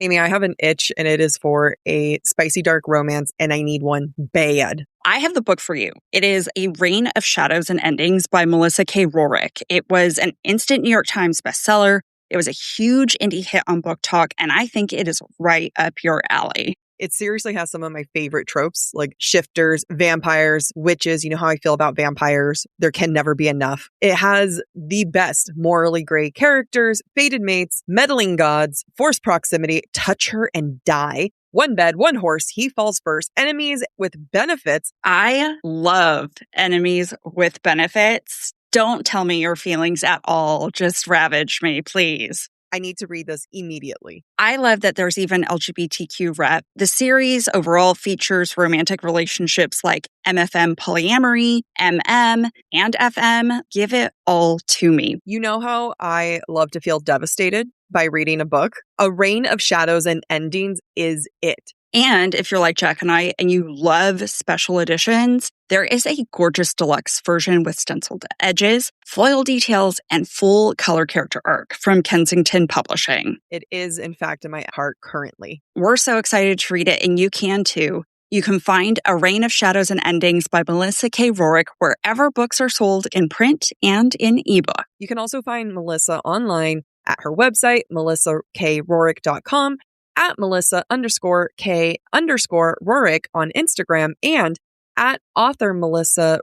Amy, I have an itch and it is for a spicy dark romance and I need one bad. I have the book for you. It is A Reign of Shadows and Endings by Melissa K. Rorick. It was an instant New York Times bestseller. It was a huge indie hit on BookTok, and I think it is right up your alley. It seriously has some of my favorite tropes, like shifters, vampires, witches. You know how I feel about vampires. There can never be enough. It has the best morally gray characters, fated mates, meddling gods, forced proximity, touch her and die. One bed, one horse, he falls first. Enemies with benefits. I love enemies with benefits. Don't tell me your feelings at all. Just ravage me, please. I need to read this immediately. I love that there's even LGBTQ rep. The series overall features romantic relationships like MFM polyamory, MM, and FM. Give it all to me. You know how I love to feel devastated by reading a book? A Reign of Shadows and Endings is it. And if you're like Jack and I and you love special editions, there is a gorgeous deluxe version with stenciled edges, foil details, and full color character arc from Kensington Publishing. It is, in fact, in my heart currently. We're so excited to read it, and you can too. You can find A Reign of Shadows and Endings by Melissa K. Rorick wherever books are sold in print and in ebook. You can also find Melissa online at her website, melissakRorick.com, at Melissa_K_Rorick on Instagram, and at author Melissa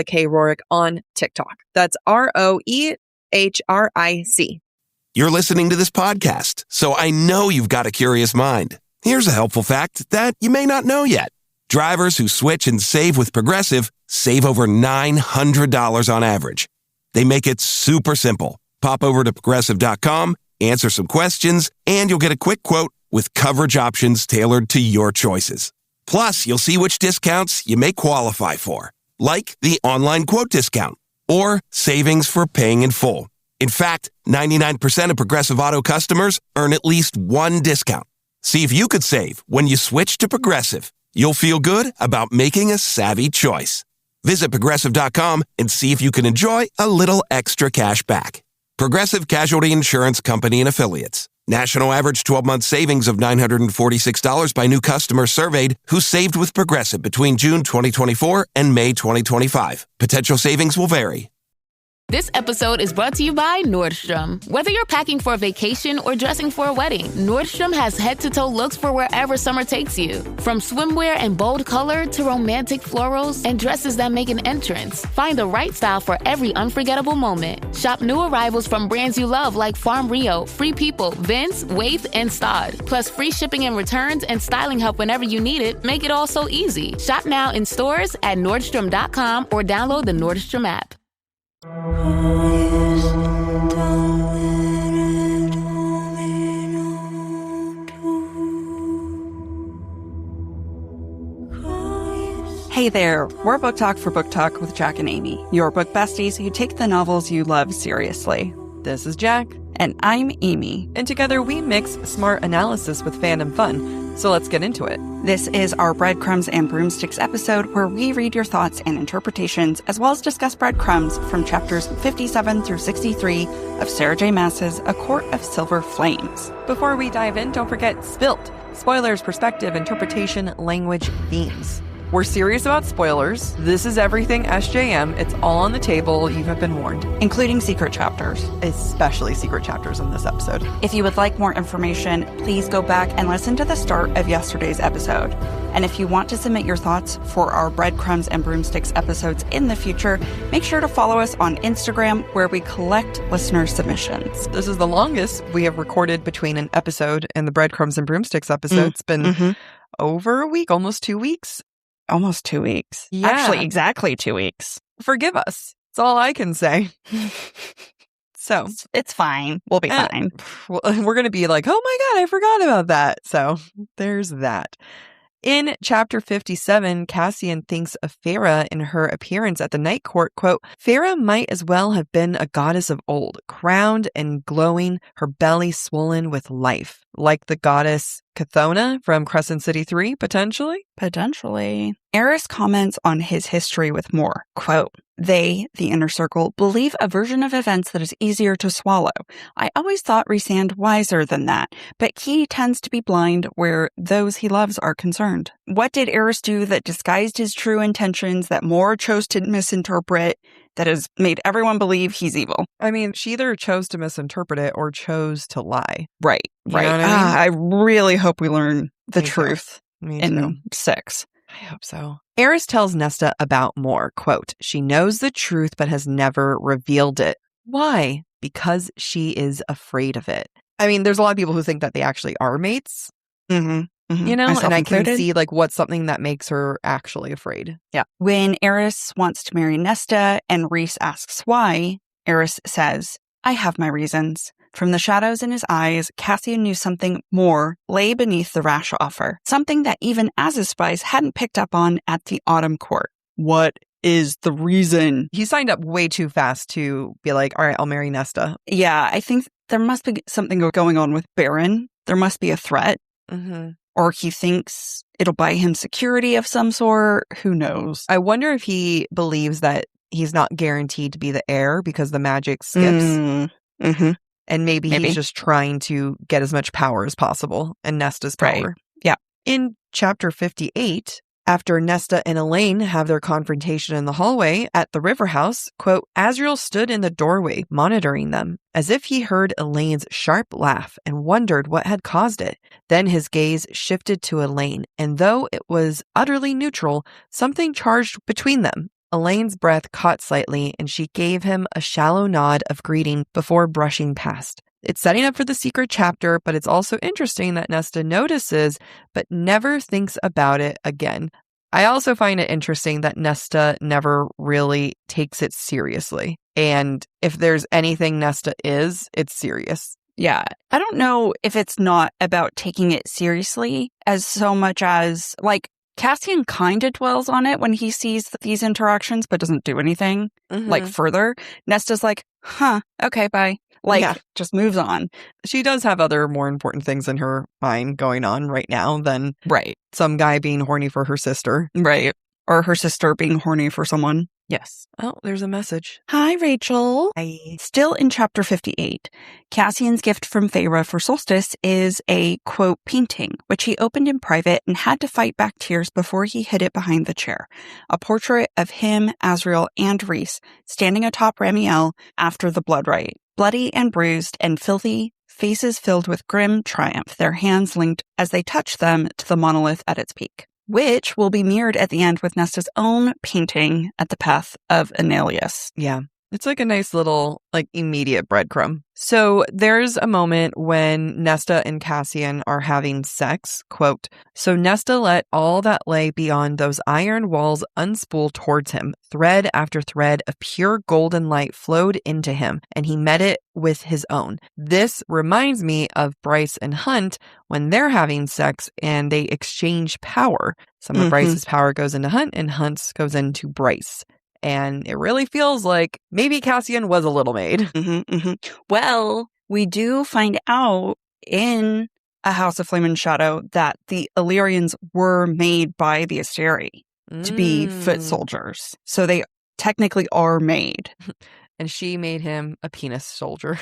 K. Rorick on TikTok. That's ROEHRIC. You're listening to this podcast, so I know you've got a curious mind. Here's a helpful fact that you may not know yet. Drivers who switch and save with Progressive save over $900 on average. They make it super simple. Pop over to Progressive.com, answer some questions, and you'll get a quick quote with coverage options tailored to your choices. Plus, you'll see which discounts you may qualify for, like the online quote discount or savings for paying in full. In fact, 99% of Progressive Auto customers earn at least one discount. See if you could save when you switch to Progressive. You'll feel good about making a savvy choice. Visit Progressive.com and see if you can enjoy a little extra cash back. Progressive Casualty Insurance Company and Affiliates. National average 12-month savings of $946 by new customers surveyed who saved with Progressive between June 2024 and May 2025. Potential savings will vary. This episode is brought to you by Nordstrom. Whether you're packing for a vacation or dressing for a wedding, Nordstrom has head-to-toe looks for wherever summer takes you. From swimwear and bold color to romantic florals and dresses that make an entrance, find the right style for every unforgettable moment. Shop new arrivals from brands you love like Farm Rio, Free People, Vince, Waif, and Stod. Plus free shipping and returns and styling help whenever you need it make it all so easy. Shop now in stores at Nordstrom.com or download the Nordstrom app. Hey there, we're BookTok for BookTok with Jack and Amy, your book besties who take the novels you love seriously. This is Jack. And I'm Amy. And together we mix smart analysis with fandom fun. So let's get into it. This is our Breadcrumbs and Broomsticks episode where we read your thoughts and interpretations, as well as discuss breadcrumbs from chapters 57 through 63 of Sarah J. Maas's A Court of Silver Flames. Before we dive in, don't forget SPILT. Spoilers, perspective, interpretation, language, themes. We're serious about spoilers. This is everything SJM. It's all on the table. You have been warned. Including secret chapters. Especially secret chapters in this episode. If you would like more information, please go back and listen to the start of yesterday's episode. And if you want to submit your thoughts for our Breadcrumbs and Broomsticks episodes in the future, make sure to follow us on Instagram, where we collect listener submissions. This is the longest we have recorded between an episode and the Breadcrumbs and Broomsticks episode. It's been over a week, almost 2 weeks. Almost 2 weeks. Yeah. Actually, exactly 2 weeks. Forgive us. That's all I can say. So it's fine. We'll be fine. We're going to be like, oh my God, I forgot about that. So there's that. In chapter 57, Cassian thinks of Farah in her appearance at the night court. Quote, Farah might as well have been a goddess of old, crowned and glowing, her belly swollen with life. Like the goddess Chthona from Crescent City 3, potentially? Potentially. Eris comments on his history with more. Quote, They, the inner circle, believe a version of events that is easier to swallow. I always thought Rhysand wiser than that, but he tends to be blind where those he loves are concerned. What did Eris do that disguised his true intentions, that Mor chose to misinterpret, that has made everyone believe he's evil? I mean, she either chose to misinterpret it or chose to lie. Right. You know what I mean? I really hope we learn the Me too. truth Me too. in 6. I hope so. Eris tells Nesta about Mor, quote, she knows the truth but has never revealed it. Why? Because she is afraid of it. I mean, there's a lot of people who think that they actually are mates, you know, Myself and I can included. see like what's something that makes her actually afraid. Yeah. When Eris wants to marry Nesta and Rhys asks why, Eris says, I have my reasons. From the shadows in his eyes, Cassian knew something more lay beneath the rash offer, something that even Az's spies hadn't picked up on at the Autumn Court. What is the reason? He signed up way too fast to be like, all right, I'll marry Nesta. Yeah, I think there must be something going on with Baron. There must be a threat. Or he thinks it'll buy him security of some sort. Who knows? I wonder if he believes that he's not guaranteed to be the heir because the magic skips. And maybe he's just trying to get as much power as possible and Nesta's power. Right. Yeah. In chapter 58, after Nesta and Elaine have their confrontation in the hallway at the river house, quote, Asriel stood in the doorway monitoring them as if he heard Elaine's sharp laugh and wondered what had caused it. Then his gaze shifted to Elaine, and though it was utterly neutral, something charged between them. Elaine's breath caught slightly, and she gave him a shallow nod of greeting before brushing past. It's setting up for the secret chapter, but it's also interesting that Nesta notices but never thinks about it again. I also find it interesting that Nesta never really takes it seriously. And if there's anything Nesta is, it's serious. Yeah. I don't know if it's not about taking it seriously as so much as, like, Cassian kind of dwells on it when he sees these interactions, but doesn't do anything, like, further. Nesta's like, okay, bye. Like, just moves on. She does have other more important things in her mind going on right now than some guy being horny for her sister. Right. Or her sister being horny for someone. Yes. Oh, there's a message. Hi, Rachel. Hi. Still in chapter 58, Cassian's gift from Feyre for Solstice is a, quote, painting, which he opened in private and had to fight back tears before he hid it behind the chair. A portrait of him, Asriel, and Rhys standing atop Ramiel after the blood rite. Bloody and bruised and filthy, faces filled with grim triumph, their hands linked as they touch them to the monolith at its peak, which will be mirrored at the end with Nesta's own painting at the path of Annelius. Yeah. It's like a nice little, like, immediate breadcrumb. So there's a moment when Nesta and Cassian are having sex, quote, so Nesta let all that lay beyond those iron walls unspool towards him. Thread after thread of pure golden light flowed into him, and he met it with his own. This reminds me of Bryce and Hunt when they're having sex and they exchange power. Some of Bryce's power goes into Hunt and Hunt's goes into Bryce. And it really feels like maybe Cassian was a little maid. Well, we do find out in A House of Flame and Shadow that the Illyrians were made by the Asteri to be foot soldiers. So they technically are made. And she made him a penis soldier.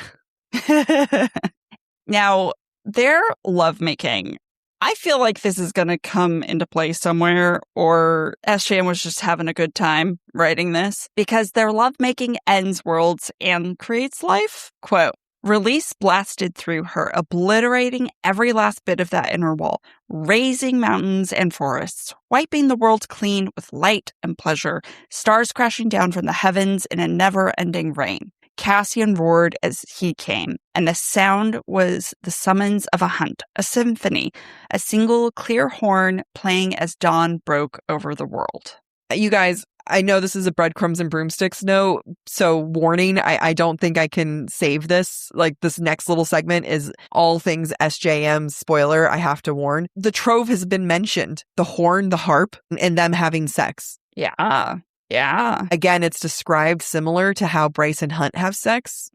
Now, their lovemaking, I feel like this is going to come into play somewhere, or SJM was just having a good time writing this, because their lovemaking ends worlds and creates life. Quote, release blasted through her, obliterating every last bit of that inner wall, razing mountains and forests, wiping the world clean with light and pleasure, stars crashing down from the heavens in a never-ending rain. Cassian roared as he came, and the sound was the summons of a hunt, a symphony, a single clear horn playing as dawn broke over the world. You guys, I know this is a Breadcrumbs and Broomsticks note, so warning, I don't think I can save this. Like, this next little segment is all things SJM, spoiler, I have to warn. The trove has been mentioned, the horn, the harp, and them having sex. Yeah. Yeah. Again, it's described similar to how Bryce and Hunt have sex,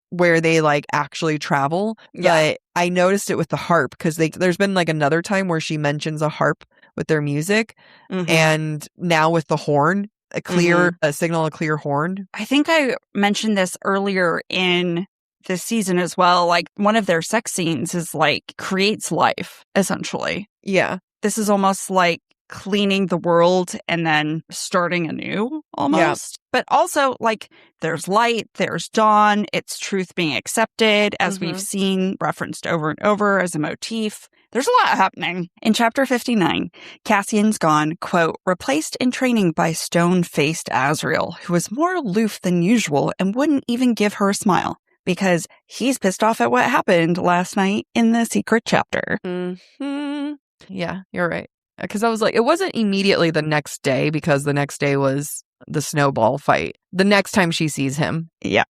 where they, like, actually travel. Yeah. But I noticed it with the harp, because there's been, like, another time where she mentions a harp with their music. And now with the horn, a signal, a clear horn. I think I mentioned this earlier in this season as well. Like, one of their sex scenes is like creates life, essentially. Yeah. This is almost like cleaning the world and then starting anew, almost. Yeah. But also, like, there's light, there's dawn, it's truth being accepted, as we've seen referenced over and over as a motif. There's a lot happening. In chapter 59, Cassian's gone, quote, replaced in training by stone-faced Azriel, who was more aloof than usual and wouldn't even give her a smile, because he's pissed off at what happened last night in the secret chapter. Yeah, you're right. Because I was like, it wasn't immediately the next day, because the next day was the snowball fight. The next time she sees him. Yeah.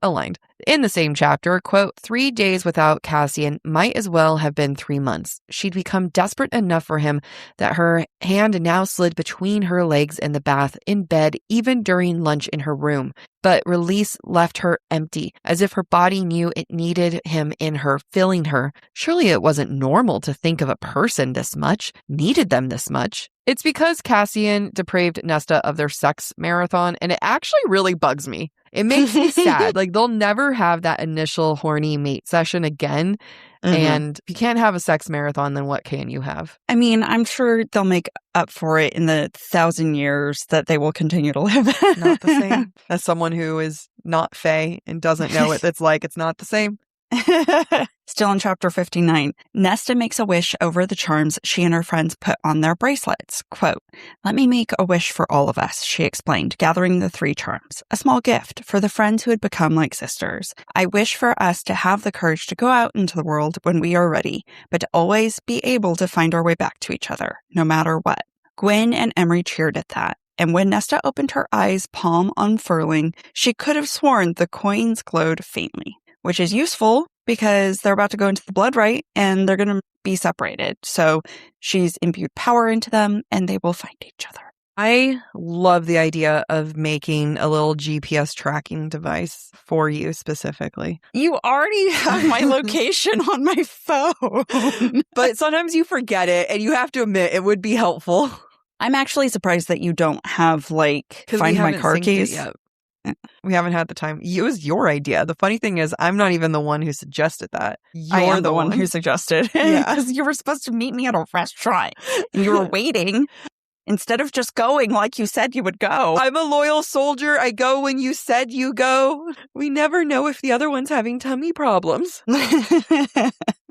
Aligned. In the same chapter, quote, 3 days without Cassian might as well have been 3 months. She'd become desperate enough for him that her hand now slid between her legs in the bath, in bed, even during lunch in her room. But release left her empty, as if her body knew it needed him in her, filling her. Surely it wasn't normal to think of a person this much, needed them this much. It's because Cassian depraved Nesta of their sex marathon, and it actually really bugs me. It makes me sad. Like, they'll never have that initial horny mate session again. And if you can't have a sex marathon, then what can you have? I mean, I'm sure they'll make up for it in the 1,000 years that they will continue to live. Not the same. As someone who is not Fae and doesn't know what it's like, it's not the same. Still in chapter 59, Nesta makes a wish over the charms she and her friends put on their bracelets. Quote, let me make a wish for all of us, she explained, gathering the 3 charms, a small gift for the friends who had become like sisters. I wish for us to have the courage to go out into the world when we are ready, but to always be able to find our way back to each other, no matter what. Gwen and Emery cheered at that. And when Nesta opened her eyes, palm unfurling, she could have sworn the coins glowed faintly, which is useful because they're about to go into the blood rite and they're going to be separated. So she's imbued power into them and they will find each other. I love the idea of making a little GPS tracking device for you specifically. You already have my location on my phone. But sometimes you forget it, and you have to admit it would be helpful. I'm actually surprised that you don't have, like, find my car keys. We haven't had the time. It was your idea. The funny thing is, I'm not even the one who suggested that. I am the one who suggested. Yeah. Because you were supposed to meet me at a restaurant and you were waiting instead of just going like you said you would go. I'm a loyal soldier. I go when you said you go. We never know if the other one's having tummy problems.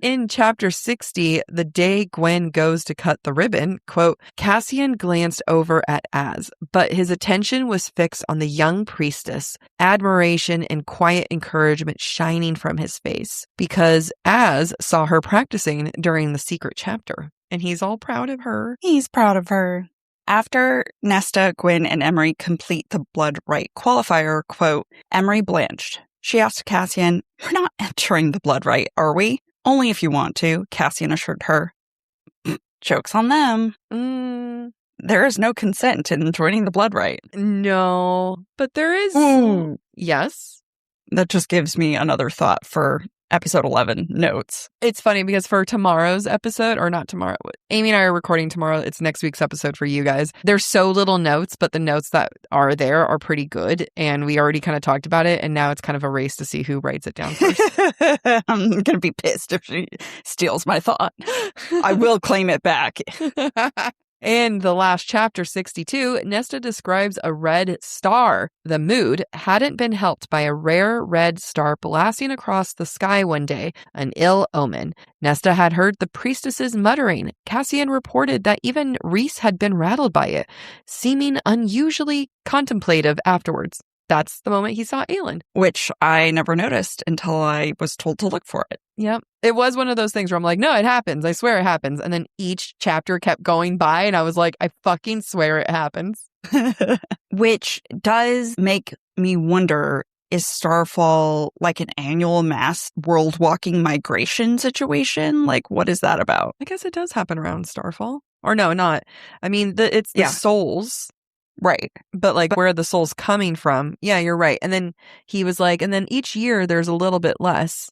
In chapter 60, the day Gwen goes to cut the ribbon, quote, Cassian glanced over at Az, but his attention was fixed on the young priestess, admiration and quiet encouragement shining from his face, because Az saw her practicing during the secret chapter, and he's all proud of her. He's proud of her. After Nesta, Gwen, and Emery complete the blood rite qualifier, quote, Emery blanched. She asked Cassian, we're not entering the blood rite, are we? Only if you want to, Cassian assured her. Joke's on them. There is no consent in joining the blood rite. No, but there is. Yes. That just gives me another thought for episode 11 notes. It's funny because for tomorrow's episode, or not tomorrow, Amy and I are recording tomorrow. It's next week's episode for you guys. There's so little notes, but the notes that are there are pretty good. And we already kind of talked about it. And now it's kind of a race to see who writes it down first. I'm going to be pissed if she steals my thought. I will claim it back. In the last chapter, 62, Nesta describes a red star. The mood hadn't been helped by a rare red star blasting across the sky one day, an ill omen. Nesta had heard the priestesses muttering. Cassian reported that even Rhys had been rattled by it, seeming unusually contemplative afterwards. That's the moment he saw Aelin. Which I never noticed until I was told to look for it. Yep. It was one of those things where I'm like, no, it happens. I swear it happens. And then each chapter kept going by and I was like, I fucking swear it happens. Which does make me wonder, is Starfall like an annual mass world walking migration situation? Like, what is that about? I guess it does happen around Starfall. Or no, not. I mean, it's the souls. Right. But where are the souls coming from? Yeah, you're right. And then he was like, and then each year there's a little bit less.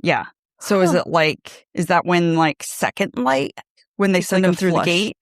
Yeah. So is that when Second Light, when they send them through the gate?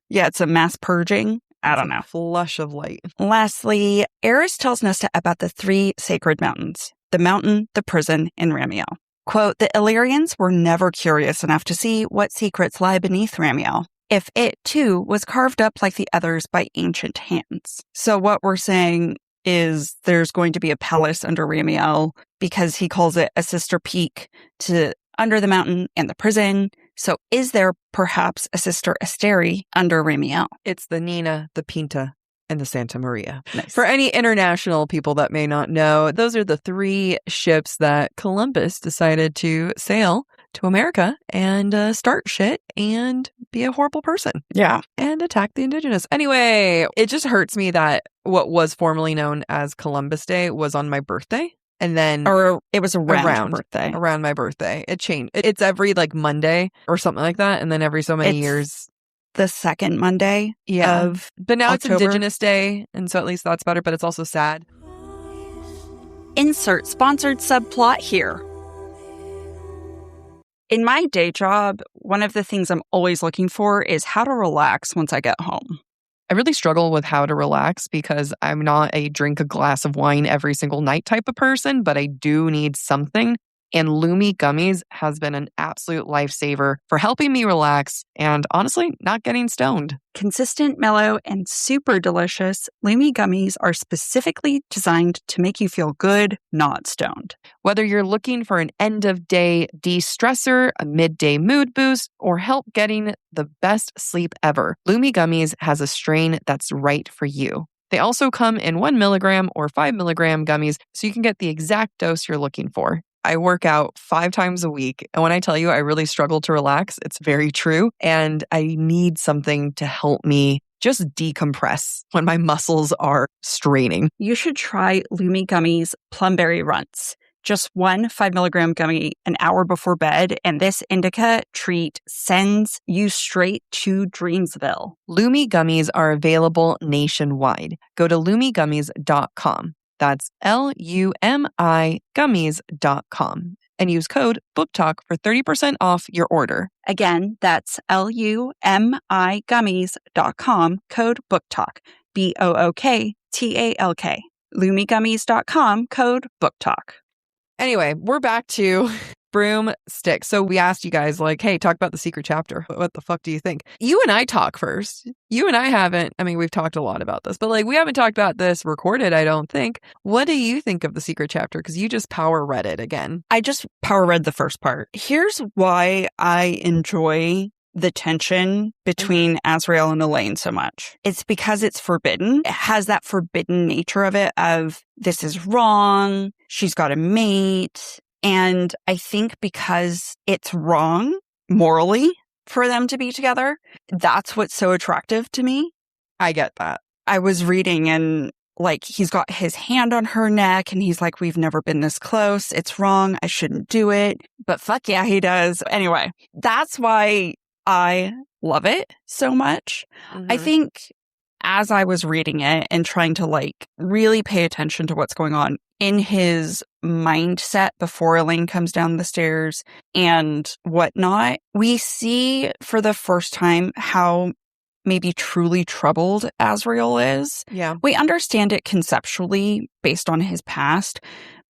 Yeah, it's a mass purging. I don't know. Flush of light. Lastly, Eris tells Nesta about the 3 sacred mountains, the mountain, the prison, and Ramiel. Quote, the Illyrians were never curious enough to see what secrets lie beneath Ramiel, if it, too, was carved up like the others by ancient hands. So what we're saying is there's going to be a palace under Ramiel because he calls it a sister peak to under the mountain and the prison. So is there perhaps a sister Asteri under Ramiel? It's the Nina, the Pinta, and the Santa Maria. Nice. For any international people that may not know, those are the 3 ships that Columbus decided to sail to America and start shit and be a horrible person. Yeah. And attack the indigenous. Anyway, it just hurts me that what was formerly known as Columbus Day was on my birthday. And then Or it was around birthday. Around my birthday. It changed. It's every like Monday or something like that. And then every so many years. The second Monday of But now October. It's Indigenous Day. And so at least that's better. But it's also sad. Insert sponsored subplot here. In my day job, one of the things I'm always looking for is how to relax once I get home. I really struggle with how to relax because I'm not a drink a glass of wine every single night type of person, but I do need something. And Lumi Gummies has been an absolute lifesaver for helping me relax and honestly, not getting stoned. Consistent, mellow, and super delicious, Lumi Gummies are specifically designed to make you feel good, not stoned. Whether you're looking for an end-of-day de-stressor, a midday mood boost, or help getting the best sleep ever, Lumi Gummies has a strain that's right for you. They also come in 1 milligram or 5 milligram gummies, so you can get the exact dose you're looking for. I work out 5 times a week. And when I tell you I really struggle to relax, it's very true. And I need something to help me just decompress when my muscles are straining. You should try Lumi Gummies Plumberry Runts. Just 1 5 milligram gummy an hour before bed, and this indica treat sends you straight to Dreamsville. Lumi Gummies are available nationwide. Go to lumigummies.com. That's LUMI gummies.com and use code BookTok for 30% off your order. Again, that's LUMI gummies.com, code BookTalk, BOOKTALK. Lumigummies.com, code BookTalk. Anyway, we're back to Broomsticks. So we asked you guys, like, hey, talk about the secret chapter. What the fuck do you think? You and I talk first. You and I haven't. I mean, we've talked a lot about this, but like, we haven't talked about this recorded, I don't think. What do you think of the secret chapter? Because you just power read it again. I just power read the first part. Here's why I enjoy the tension between Azrael and Elaine so much. It's because it's forbidden. It has that forbidden nature of it of this is wrong. She's got a mate. And I think because it's wrong morally for them to be together, that's what's so attractive to me. I get that. I was reading and like he's got his hand on her neck and he's like, we've never been this close. It's wrong. I shouldn't do it. But fuck yeah, he does. Anyway, that's why I love it so much. I think as I was reading it and trying to like really pay attention to what's going on in his mindset before Elaine comes down the stairs and whatnot, we see for the first time how maybe truly troubled Azrael is. Yeah. We understand it conceptually based on his past,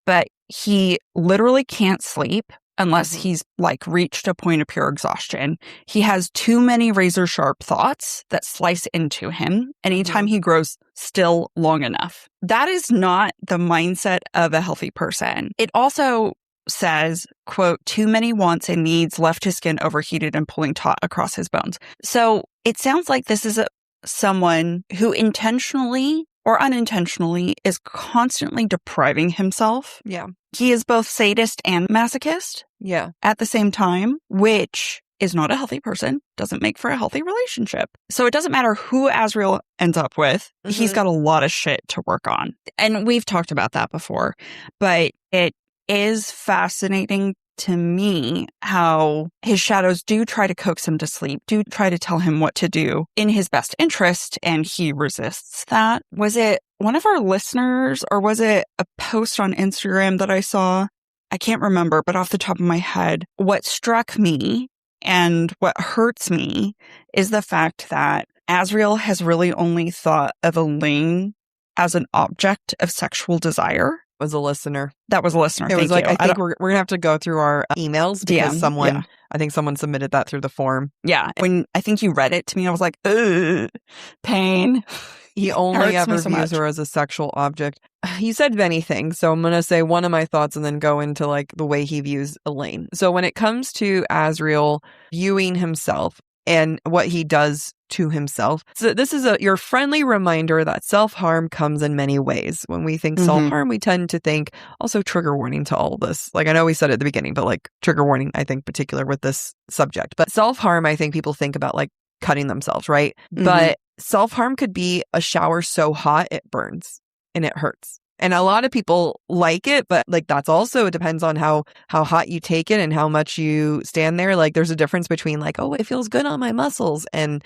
but he literally can't sleep unless he's like reached a point of pure exhaustion. He has too many razor sharp thoughts that slice into him anytime he grows still long enough. That is not the mindset of a healthy person. It also says, quote, too many wants and needs left his skin overheated and pulling taut across his bones. So it sounds like this is someone who intentionally or unintentionally is constantly depriving himself. Yeah. He is both sadist and masochist. Yeah. At the same time, which is not a healthy person, doesn't make for a healthy relationship. So it doesn't matter who Azrael ends up with. He's got a lot of shit to work on. And we've talked about that before, but it is fascinating to me how his shadows do try to coax him to sleep, do try to tell him what to do in his best interest, and he resists that. Was it one of our listeners or was it a post on Instagram that I saw? I can't remember, but off the top of my head, what struck me and what hurts me is the fact that Asriel has really only thought of Elaine as an object of sexual desire. Was a listener. That was a listener. It was Thank like, you. I think we're going to have to go through our emails because DM, I think someone submitted that through the form. Yeah. When I think you read it to me, I was like, ugh, pain. He only ever views her as a sexual object. He said many things, so I'm going to say one of my thoughts and then go into like the way he views Elaine. So when it comes to Asriel viewing himself and what he does to himself, so this is your friendly reminder that self-harm comes in many ways. When we think self-harm, we tend to think, also trigger warning to all of this. Like I know we said it at the beginning, but like trigger warning, I think particular with this subject. But self-harm, I think people think about like cutting themselves, right? But self-harm could be a shower so hot it burns and it hurts. And a lot of people like it, but like that's also, it depends on how hot you take it and how much you stand there. Like there's a difference between like, oh, it feels good on my muscles and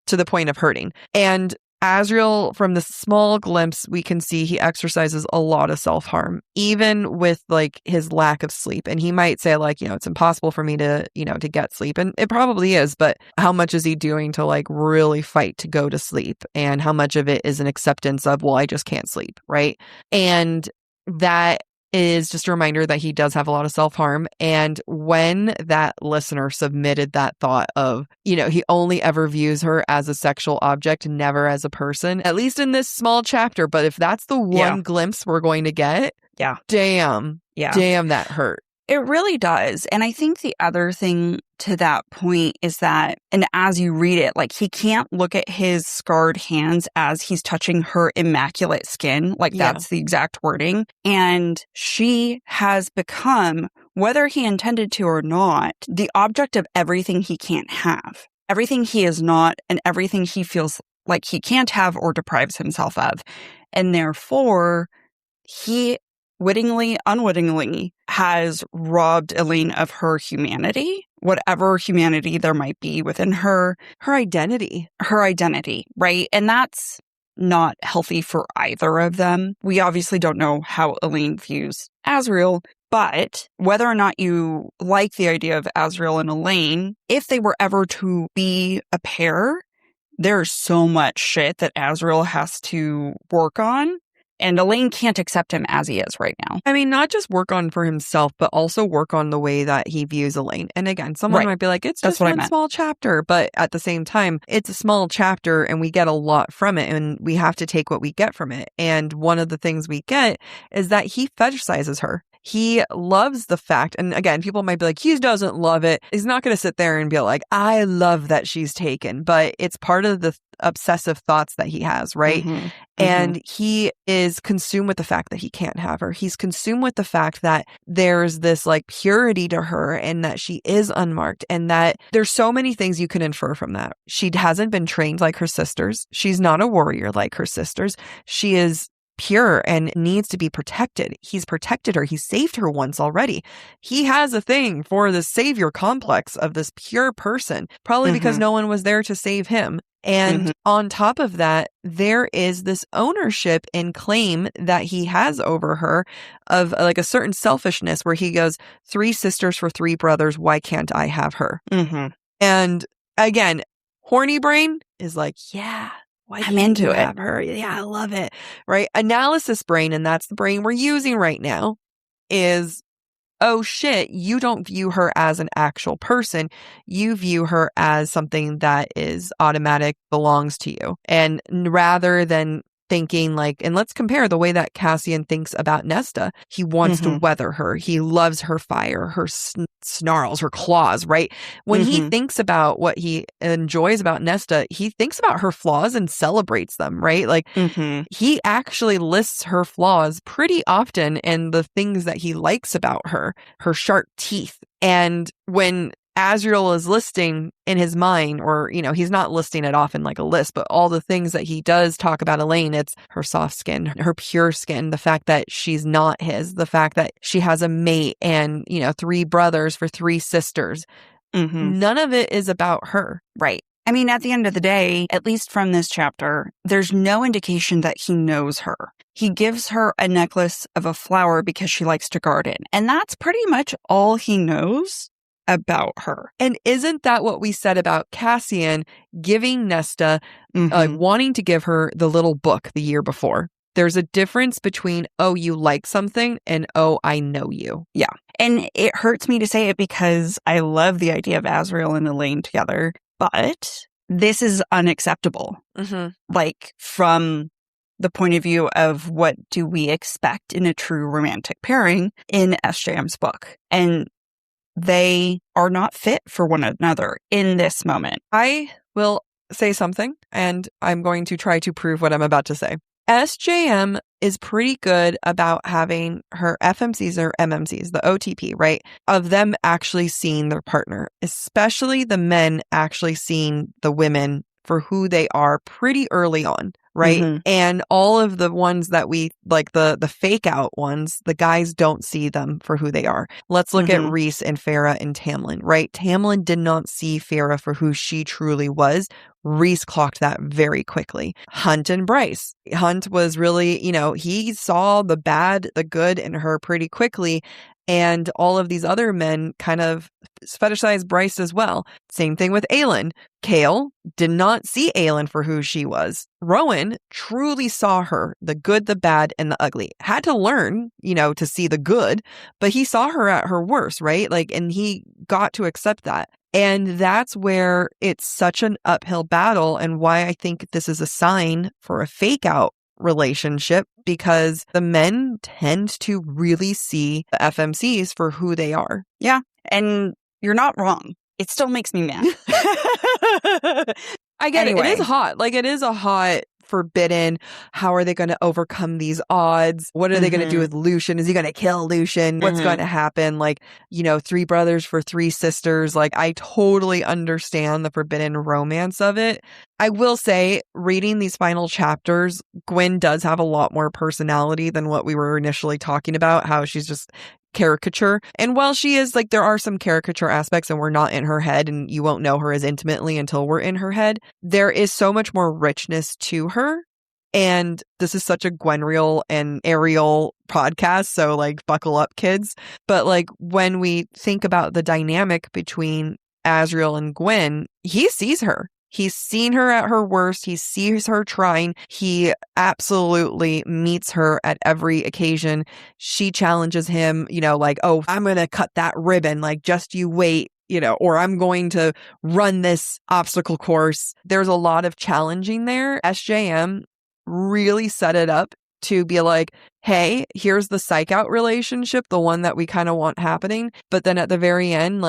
to the point of hurting. And Asriel, from the small glimpse, we can see he exercises a lot of self-harm, even with like his lack of sleep. And he might say like, it's impossible for me to, to get sleep. And it probably is, but how much is he doing to like really fight to go to sleep? And how much of it is an acceptance of, well, I just can't sleep, right? And that is just a reminder that he does have a lot of self-harm. And when that listener submitted that thought of, he only ever views her as a sexual object, never as a person, at least in this small chapter. But if that's the one glimpse we're going to get, damn, that hurt. It really does. And I think the other thing to that point is that, and as you read it, like he can't look at his scarred hands as he's touching her immaculate skin. Like that's the exact wording. And she has become, whether he intended to or not, the object of everything he can't have, everything he is not, and everything he feels like he can't have or deprives himself of. And therefore, he wittingly, unwittingly, has robbed Elaine of her humanity, whatever humanity there might be within her. Her identity, right? And that's not healthy for either of them. We obviously don't know how Elaine views Asriel, but whether or not you like the idea of Asriel and Elaine, if they were ever to be a pair, there's so much shit that Asriel has to work on. And Elaine can't accept him as he is right now. I mean, not just work on for himself, but also work on the way that he views Elaine. And again, someone might be like, it's just one small chapter. But at the same time, it's a small chapter and we get a lot from it. And we have to take what we get from it. And one of the things we get is that he fetishizes her. He loves the fact, and again, people might be like, he doesn't love it. He's not going to sit there and be like, I love that she's taken, but it's part of the obsessive thoughts that he has, right? And he is consumed with the fact that he can't have her. He's consumed with the fact that there's this like purity to her and that she is unmarked and that there's so many things you can infer from that. She hasn't been trained like her sisters. She's not a warrior like her sisters. She is pure and needs to be protected. He's protected her. He saved her once already. He has a thing for the savior complex of this pure person, probably because no one was there to save him. And on top of that, there is this ownership and claim that he has over her of like a certain selfishness where he goes, 3 sisters for 3 brothers. Why can't I have her? And again, horny brain is like, yeah. I'm into it. Have her? Yeah, I love it. Right? Analysis brain, and that's the brain we're using right now, is, oh shit, you don't view her as an actual person. You view her as something that is automatic, belongs to you. And rather than thinking like, and let's compare the way that Cassian thinks about Nesta. He wants to weather her. He loves her fire, her snarls, her claws, right? When he thinks about what he enjoys about Nesta, he thinks about her flaws and celebrates them, right? Like he actually lists her flaws pretty often and the things that he likes about her sharp teeth. And when Asriel is listing in his mind, or, he's not listing it off in like a list, but all the things that he does talk about Elaine, it's her soft skin, her pure skin, the fact that she's not his, the fact that she has a mate and, 3 brothers for 3 sisters. None of it is about her. Right. I mean, at the end of the day, at least from this chapter, there's no indication that he knows her. He gives her a necklace of a flower because she likes to garden. And that's pretty much all he knows. about her. And isn't that what we said about Cassian giving Nesta, wanting to give her the little book the year before? There's a difference between, oh, you like something and, oh, I know you. Yeah. And it hurts me to say it because I love the idea of Azriel and Elaine together, but this is unacceptable. Like, from the point of view of what do we expect in a true romantic pairing in SJM's book. And they are not fit for one another in this moment. I will say something, and I'm going to try to prove what I'm about to say. SJM is pretty good about having her FMCs or MMCs, the OTP, right? Of them actually seeing their partner, especially the men actually seeing the women for who they are pretty early on, right? And all of the ones that we like, the fake out ones, the guys don't see them for who they are. Let's look at Rhys and Farrah and Tamlin, right? Tamlin did not see Farrah for who she truly was. Rhys clocked that very quickly. Hunt and Bryce. Hunt was really, he saw the bad, the good in her pretty quickly. And all of these other men kind of fetishize Bryce as well. Same thing with Aelin. Kale did not see Aelin for who she was. Rowan truly saw her, the good, the bad, and the ugly. Had to learn, to see the good, but he saw her at her worst, right? And he got to accept that. And that's where it's such an uphill battle, and why I think this is a sign for a fake out relationship, because the men tend to really see the FMCs for who they are. Yeah. And you're not wrong. It still makes me mad. I get it. It is hot. It is a hot forbidden. How are they going to overcome these odds? What are they going to do with Lucian? Is he going to kill Lucian? What's going to happen? 3 brothers for 3 sisters. I totally understand the forbidden romance of it. I will say, reading these final chapters, Gwen does have a lot more personality than what we were initially talking about, how she's just caricature. And while she is there are some caricature aspects and we're not in her head and you won't know her as intimately until we're in her head, there is so much more richness to her. And this is such a Gwenriel and Ariel podcast, so buckle up, kids. But when we think about the dynamic between Azriel and Gwen, he sees her. He's seen her at her worst. He sees her trying. He absolutely meets her at every occasion. She challenges him, oh, I'm going to cut that ribbon. Just you wait, or I'm going to run this obstacle course. There's a lot of challenging there. SJM really set it up to be hey, here's the psych out relationship, the one that we kind of want happening. But then at the very end,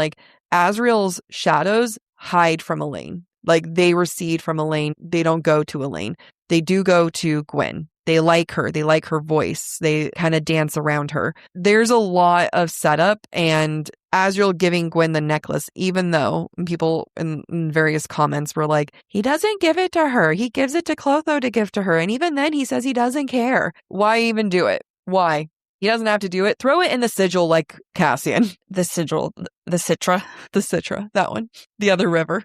Azriel's shadows hide from Elaine. They recede from Elaine. They don't go to Elaine. They do go to Gwen. They like her. They like her voice. They kind of dance around her. There's a lot of setup, and Azriel giving Gwen the necklace, even though people in various comments were he doesn't give it to her. He gives it to Clotho to give to her. And even then he says he doesn't care. Why even do it? Why? He doesn't have to do it. Throw it in the sigil like Cassian. The sigil. The Citra. The Citra. That one. The other river.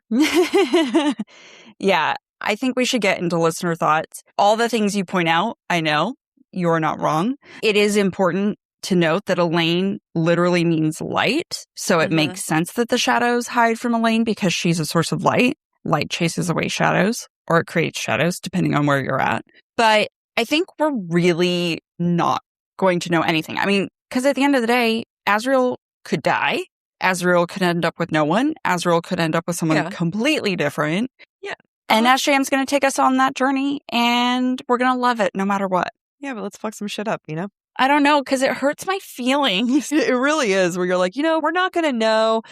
Yeah. I think we should get into listener thoughts. All the things you point out, I know. You're not wrong. It is important to note that Elaine literally means light. So it makes sense that the shadows hide from Elaine because she's a source of light. Light chases away shadows, or it creates shadows, depending on where you're at. But I think we're really not going to know anything. I mean, because at the end of the day, Azriel could die. Azriel could end up with no one. Azriel could end up with someone completely different. Yeah. And SJM's going to take us on that journey, and we're going to love it no matter what. Yeah, but let's fuck some shit up, I don't know, because it hurts my feelings. It really is, where you're we're not going to know.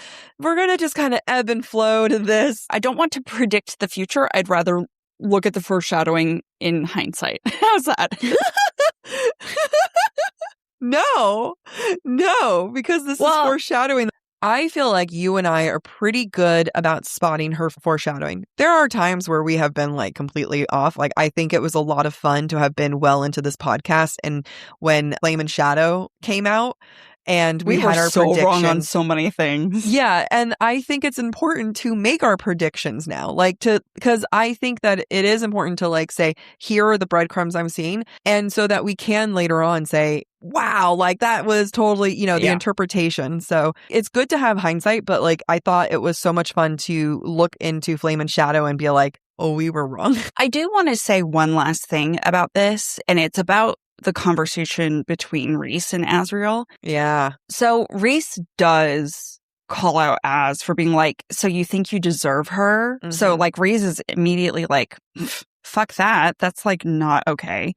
We're going to just kind of ebb and flow to this. I don't want to predict the future. I'd rather look at the foreshadowing in hindsight. How's that? No, because this is foreshadowing. I feel like you and I are pretty good about spotting her foreshadowing. There are times where we have been completely off. I think it was a lot of fun to have been well into this podcast. And when Flame and Shadow came out, and we had our predictions. Wrong on so many things. Yeah. And I think it's important to make our predictions now, because I think that it is important to say, here are the breadcrumbs I'm seeing. And so that we can later on say, wow, like that was totally, the interpretation. So it's good to have hindsight, but like I thought it was so much fun to look into Flame and Shadow and be like, oh, we were wrong. I do want to say one last thing about this, and it's about the conversation between Rhys and Azriel. Yeah. So Rhys does call out Az for being like, so you think you deserve her? Mm-hmm. So like Rhys is immediately like, fuck that. That's like not okay.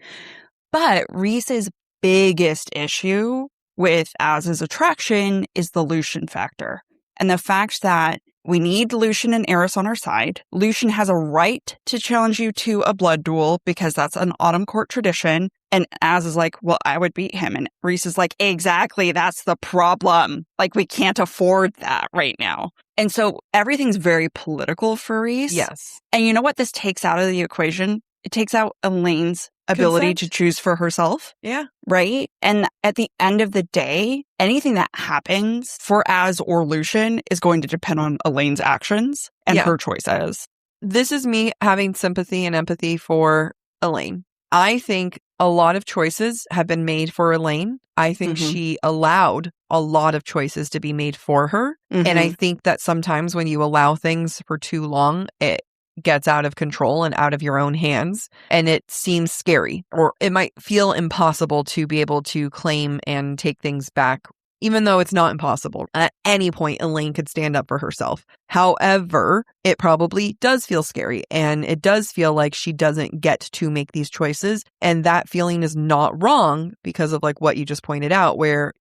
But Rhys's biggest issue with Az's attraction is the Lucien factor. And the fact that we need Lucien and Eris on our side. Lucien has a right to challenge you to a blood duel because that's an Autumn Court tradition. And Az is like, well, I would beat him. And Rhys is like, exactly, that's the problem. Like, we can't afford that right now. And so everything's very political for Rhys. Yes. And you know what this takes out of the equation? It takes out Elaine's ability to choose for herself. Yeah. Right? And at the end of the day, anything that happens for Az or Lucien is going to depend on Elaine's actions and her choices. This is me having sympathy and empathy for Elaine. I think a lot of choices have been made for Elaine. I think she allowed a lot of choices to be made for her. And I think that sometimes when you allow things for too long, it gets out of control and out of your own hands, and it seems scary, or it might feel impossible to be able to claim and take things back, even though it's not impossible. At any point, Elaine could stand up for herself. However, it probably does feel scary, and it does feel like she doesn't get to make these choices, and that feeling is not wrong because of like what you just pointed out, where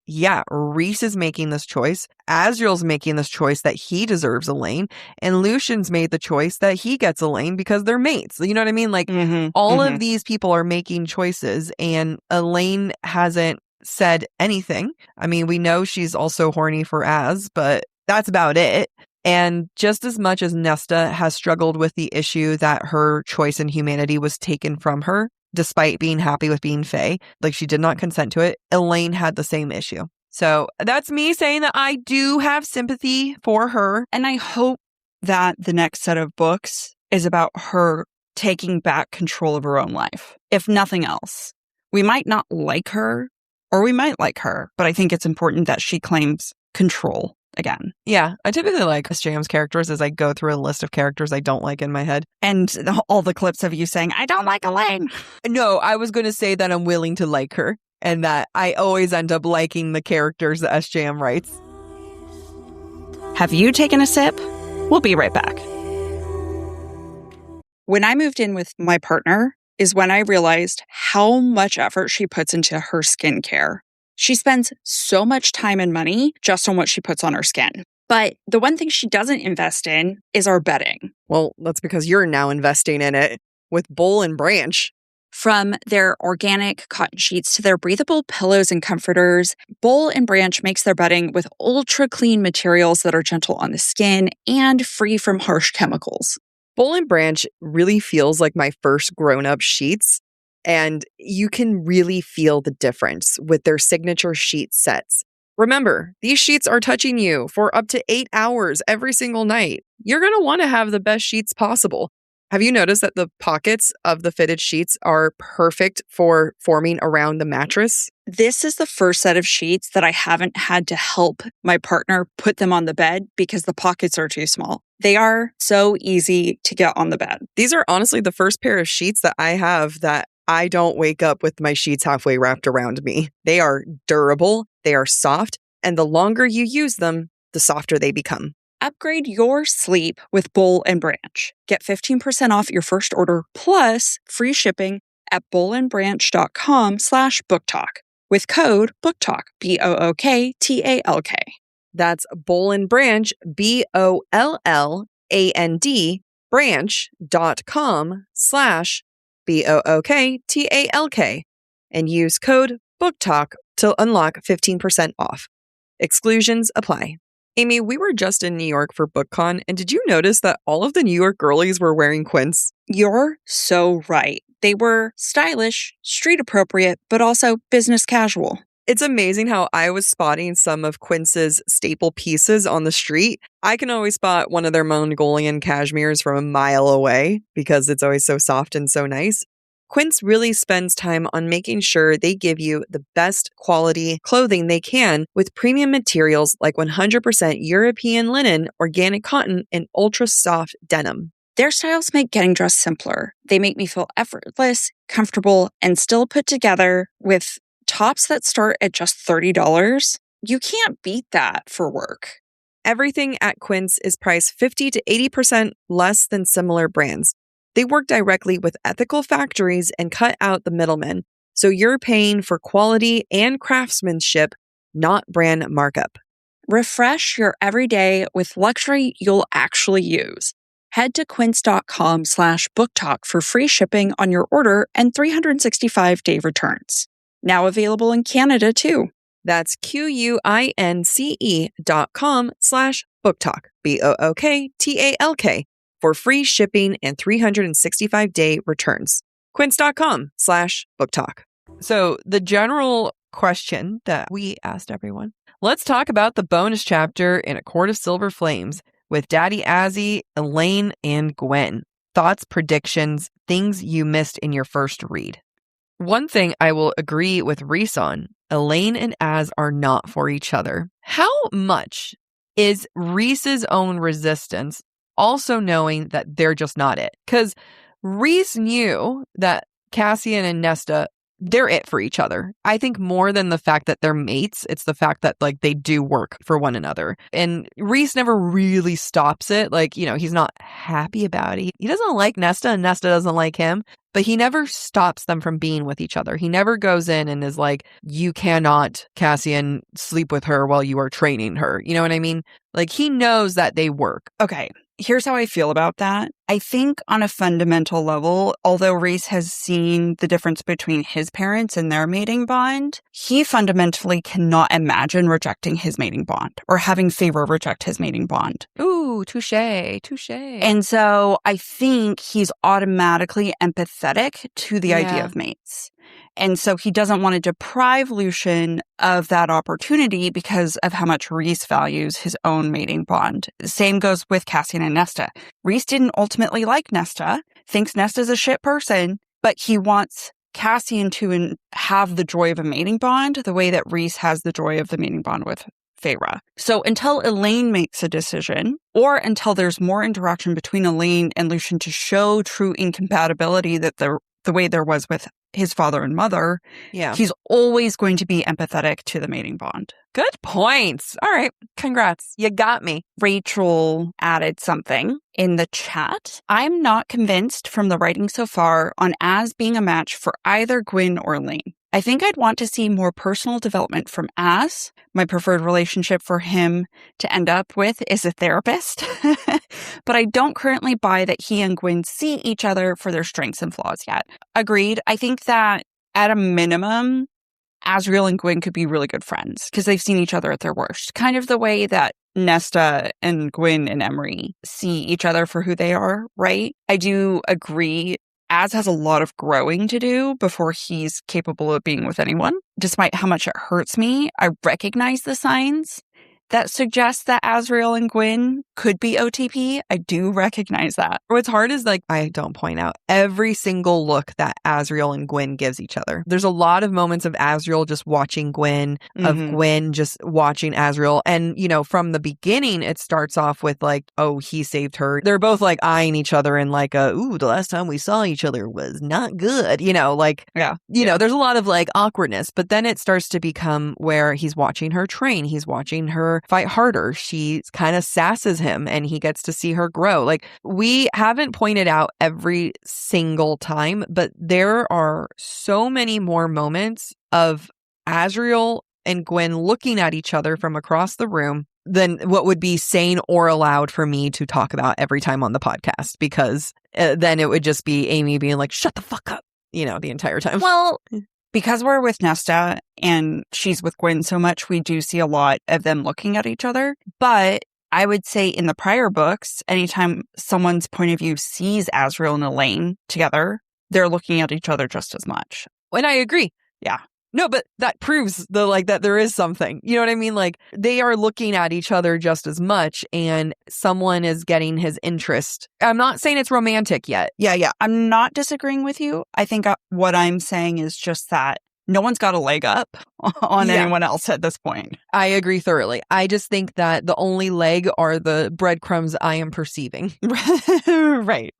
Rhys is making this choice, Azriel's making this choice that he deserves Elaine, and Lucien's made the choice that he gets Elaine because they're mates. You know what I mean? Like all of these people are making choices, and Elaine hasn't said anything. I mean, we know she's also horny for Az, but that's about it. And just as much as Nesta has struggled with the issue that her choice in humanity was taken from her, despite being happy with being Fae, like she did not consent to it, Elaine had the same issue. So that's me saying that I do have sympathy for her. And I hope that the next set of books is about her taking back control of her own life. If nothing else, we might not like her, or we might like her, but I think it's important that she claims control again. Yeah, I typically like SJM's characters as I go through a list of characters I don't like in my head. And all the clips of you saying, I don't like Elaine. No, I was going to say that I'm willing to like her, and that I always end up liking the characters that SJM writes. Have you taken a sip? We'll be right back. When I moved in with my partner is when I realized how much effort she puts into her skincare. She spends so much time and money just on what she puts on her skin. But the one thing she doesn't invest in is our bedding. Well, that's because you're now investing in it with Boll and Branch. From their organic cotton sheets to their breathable pillows and comforters, Boll and Branch makes their bedding with ultra-clean materials that are gentle on the skin and free from harsh chemicals. Boll and Branch really feels like my first grown-up sheets, and you can really feel the difference with their signature sheet sets. Remember, these sheets are touching you for up to 8 hours every single night. You're going to want to have the best sheets possible. Have you noticed that the pockets of the fitted sheets are perfect for forming around the mattress? This is the first set of sheets that I haven't had to help my partner put them on the bed because the pockets are too small. They are so easy to get on the bed. These are honestly the first pair of sheets that I have that I don't wake up with my sheets halfway wrapped around me. They are durable, they are soft, and the longer you use them, the softer they become. Upgrade your sleep with Boll and Branch. Get 15% off your first order plus free shipping at bollandbranch.com/BookTok with code BookTalk, BookTalk. That's Boll and Branch, BOLLAND, branch.com/BookTalk, and use code BookTalk to unlock 15% off. Exclusions apply. Amy, we were just in New York for BookCon, and did you notice that all of the New York girlies were wearing quints? You're so right. They were stylish, street appropriate, but also business casual. It's amazing how I was spotting some of Quince's staple pieces on the street. I can always spot one of their Mongolian cashmeres from a mile away because it's always so soft and so nice. Quince really spends time on making sure they give you the best quality clothing they can with premium materials like 100% European linen, organic cotton, and ultra soft denim. Their styles make getting dressed simpler. They make me feel effortless, comfortable, and still put together with tops that start at just $30. You can't beat that for work. Everything at Quince is priced 50 to 80% less than similar brands. They work directly with ethical factories and cut out the middlemen, so you're paying for quality and craftsmanship, not brand markup. Refresh your everyday with luxury you'll actually use. Head to quince.com/booktalk for free shipping on your order and 365-day returns. Now available in Canada too. That's QUINCE.com/booktalk, BOOKTALK, for free shipping and 365-day returns. Quince.com/booktalk. So the general question that we asked everyone, let's talk about the bonus chapter in A Court of Silver Flames with Daddy Azzy, Elaine, and Gwen. Thoughts, predictions, things you missed in your first read. One thing I will agree with Reese on, Elaine and Az are not for each other. How much is Reese's own resistance also knowing that they're just not it? Because Reese knew that Cassian and Nesta, they're it for each other. I think more than the fact that they're mates, it's the fact that like they do work for one another. And Reese never really stops it. Like, you know, he's not happy about it. He doesn't like Nesta and Nesta doesn't like him, but he never stops them from being with each other. He never goes in and is like, you cannot, Cassian, sleep with her while you are training her. You know what I mean? Like he knows that they work. Okay, here's how I feel about that. I think on a fundamental level, although Reese has seen the difference between his parents and their mating bond, he fundamentally cannot imagine rejecting his mating bond or having Feyre reject his mating bond. Ooh, touche. And so I think he's automatically empathetic to the idea of mates. And so he doesn't want to deprive Lucien of that opportunity because of how much Reese values his own mating bond. Same goes with Cassian and Nesta. Reese didn't ultimately like Nesta, thinks Nesta's a shit person, but he wants Cassian to have the joy of a mating bond the way that Reese has the joy of the mating bond with Feyre. So until Elaine makes a decision, or until there's more interaction between Elaine and Lucien to show true incompatibility that the way there was with his father and mother, he's always going to be empathetic to the mating bond. Good points. All right. Congrats. You got me. Rachel added something in the chat. I'm not convinced from the writing so far on Az being a match for either Gwyn or Elaine. I think I'd want to see more personal development from Az. My preferred relationship for him to end up with is a therapist. But I don't currently buy that he and Gwyn see each other for their strengths and flaws yet. Agreed. I think that at a minimum, Azriel and Gwyn could be really good friends because they've seen each other at their worst. Kind of the way that Nesta and Gwyn and Emery see each other for who they are, right? I do agree. Az has a lot of growing to do before he's capable of being with anyone. Despite how much it hurts me, I recognize the signs that suggest that Azriel and Gwyn could be OTP. I do recognize that. What's hard is like, I don't point out every single look that Azriel and Gwyn gives each other. There's a lot of moments of Azriel just watching Gwyn, of Gwyn just watching Azriel. And, you know, from the beginning, it starts off with like, oh, he saved her. They're both like eyeing each other and like, ooh, the last time we saw each other was not good. You know, like, you know, there's a lot of like awkwardness, but then it starts to become where he's watching her train. He's watching her fight harder. She kind of sasses him and he gets to see her grow. Like, we haven't pointed out every single time, but there are so many more moments of Azriel and Gwyn looking at each other from across the room than what would be sane or allowed for me to talk about every time on the podcast, because then it would just be Amy being like, shut the fuck up, you know, the entire time. Well, because we're with Nesta and she's with Gwyn so much, we do see a lot of them looking at each other. But I would say in the prior books, anytime someone's point of view sees Azriel and Elaine together, they're looking at each other just as much. And I agree. Yeah. No, but that proves that there is something. You know what I mean? Like, they are looking at each other just as much, and someone is getting his interest. I'm not saying it's romantic yet. Yeah. I'm not disagreeing with you. I think what I'm saying is just that no one's got a leg up on anyone else at this point. I agree thoroughly. I just think that the only leg are the breadcrumbs I am perceiving. Right.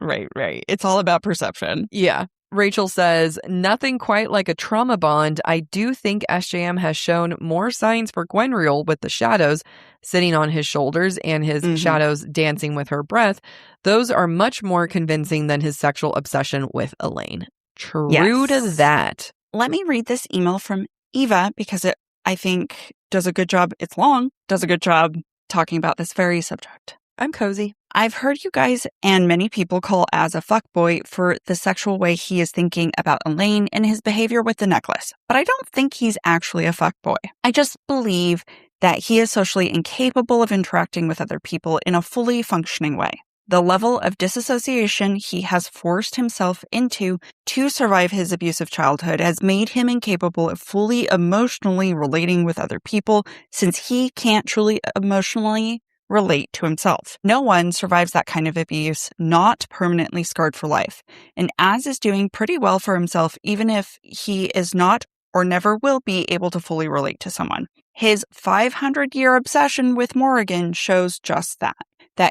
It's all about perception. Yeah. Rachel says, nothing quite like a trauma bond. I do think SJM has shown more signs for Gwenriel with the shadows sitting on his shoulders and his shadows dancing with her breath. Those are much more convincing than his sexual obsession with Elaine. True to that. Let me read this email from Eva because it, I think, does a good job. It's long, does a good job talking about this very subject. I'm cozy. I've heard you guys and many people call Az a fuckboy for the sexual way he is thinking about Elaine and his behavior with the necklace, but I don't think he's actually a fuckboy. I just believe that he is socially incapable of interacting with other people in a fully functioning way. The level of disassociation he has forced himself into to survive his abusive childhood has made him incapable of fully emotionally relating with other people since he can't truly emotionally relate to himself. No one survives that kind of abuse, not permanently scarred for life. And Az is doing pretty well for himself, even if he is not or never will be able to fully relate to someone. His 500-year obsession with Morrigan shows just that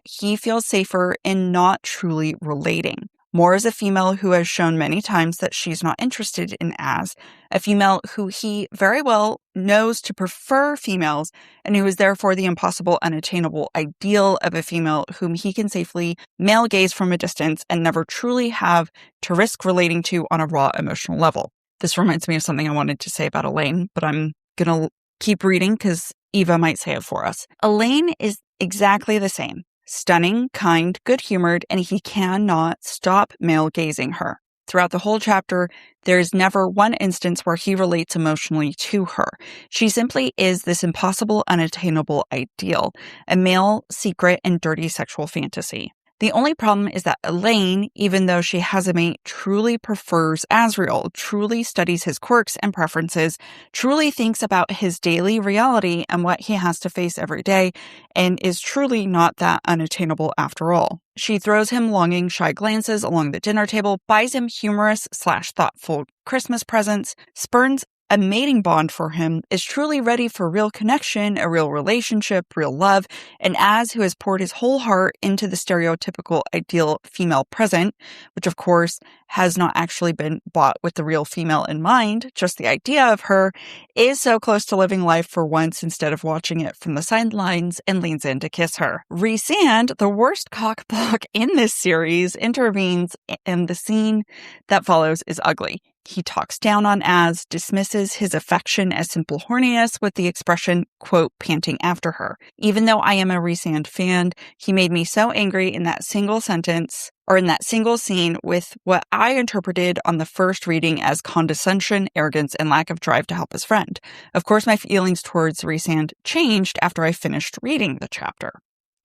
he feels safer in not truly relating. Moore is a female who has shown many times that she's not interested in Az, a female who he very well knows to prefer females, and who is therefore the impossible, unattainable ideal of a female whom he can safely male gaze from a distance and never truly have to risk relating to on a raw emotional level. This reminds me of something I wanted to say about Elaine, but I'm going to keep reading because Eva might say it for us. Elaine is exactly the same. Stunning, kind, good-humored, and he cannot stop male-gazing her. Throughout the whole chapter, there is never one instance where he relates emotionally to her. She simply is this impossible, unattainable ideal, a male, secret, and dirty sexual fantasy. The only problem is that Elaine, even though she has a mate, truly prefers Azrael, truly studies his quirks and preferences, truly thinks about his daily reality and what he has to face every day, and is truly not that unattainable after all. She throws him longing, shy glances along the dinner table, buys him humorous/thoughtful Christmas presents, spurns a mating bond for him, is truly ready for real connection, a real relationship, real love, and Az, who has poured his whole heart into the stereotypical ideal female present, which of course has not actually been bought with the real female in mind, just the idea of her, is so close to living life for once instead of watching it from the sidelines and leans in to kiss her. Rhysand, the worst cockblock in this series, intervenes, and the scene that follows is ugly. He talks down on Az, dismisses his affection as simple horniness with the expression, quote, panting after her. Even though I am a Rhysand fan, he made me so angry in that single sentence, or in that single scene, with what I interpreted on the first reading as condescension, arrogance, and lack of drive to help his friend. Of course, my feelings towards Rhysand changed after I finished reading the chapter.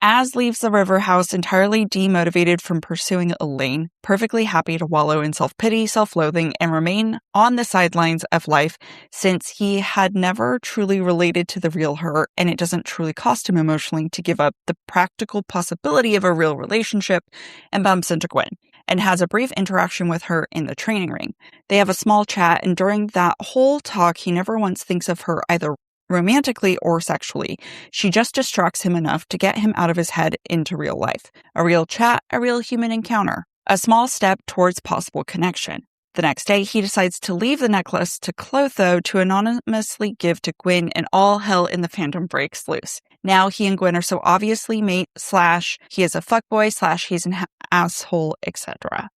Az leaves the river house entirely demotivated from pursuing Elaine, perfectly happy to wallow in self-pity, self-loathing, and remain on the sidelines of life since he had never truly related to the real her, and it doesn't truly cost him emotionally to give up the practical possibility of a real relationship, and bumps into Gwen and has a brief interaction with her in the training ring. They have a small chat, and during that whole talk, he never once thinks of her either romantically or sexually. She just distracts him enough to get him out of his head into real life. A real chat, a real human encounter. A small step towards possible connection. The next day, he decides to leave the necklace to Clotho to anonymously give to Gwen, and all hell in the fandom breaks loose. Now he and Gwen are so obviously mate / he is a fuckboy / he's an asshole, etc.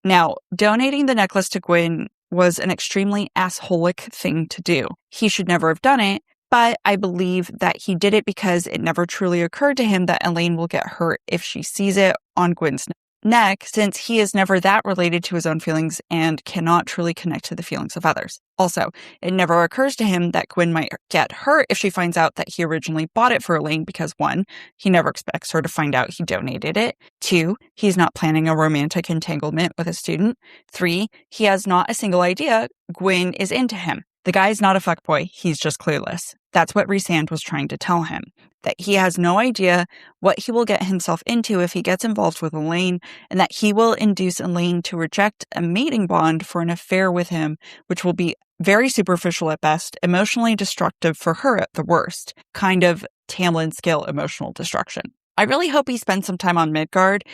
Now, donating the necklace to Gwen was an extremely assholic thing to do. He should never have done it, but I believe that he did it because it never truly occurred to him that Elaine will get hurt if she sees it on Gwen's neck, since he is never that related to his own feelings and cannot truly connect to the feelings of others. Also, it never occurs to him that Gwen might get hurt if she finds out that he originally bought it for Elaine because 1, he never expects her to find out he donated it. 2, he's not planning a romantic entanglement with a student. 3, he has not a single idea Gwen is into him. The guy's not a fuckboy. He's just clueless. That's what Rhysand was trying to tell him. That he has no idea what he will get himself into if he gets involved with Elaine, and that he will induce Elaine to reject a mating bond for an affair with him, which will be very superficial at best, emotionally destructive for her at the worst. Kind of Tamlin scale emotional destruction. I really hope he spends some time on Midgard,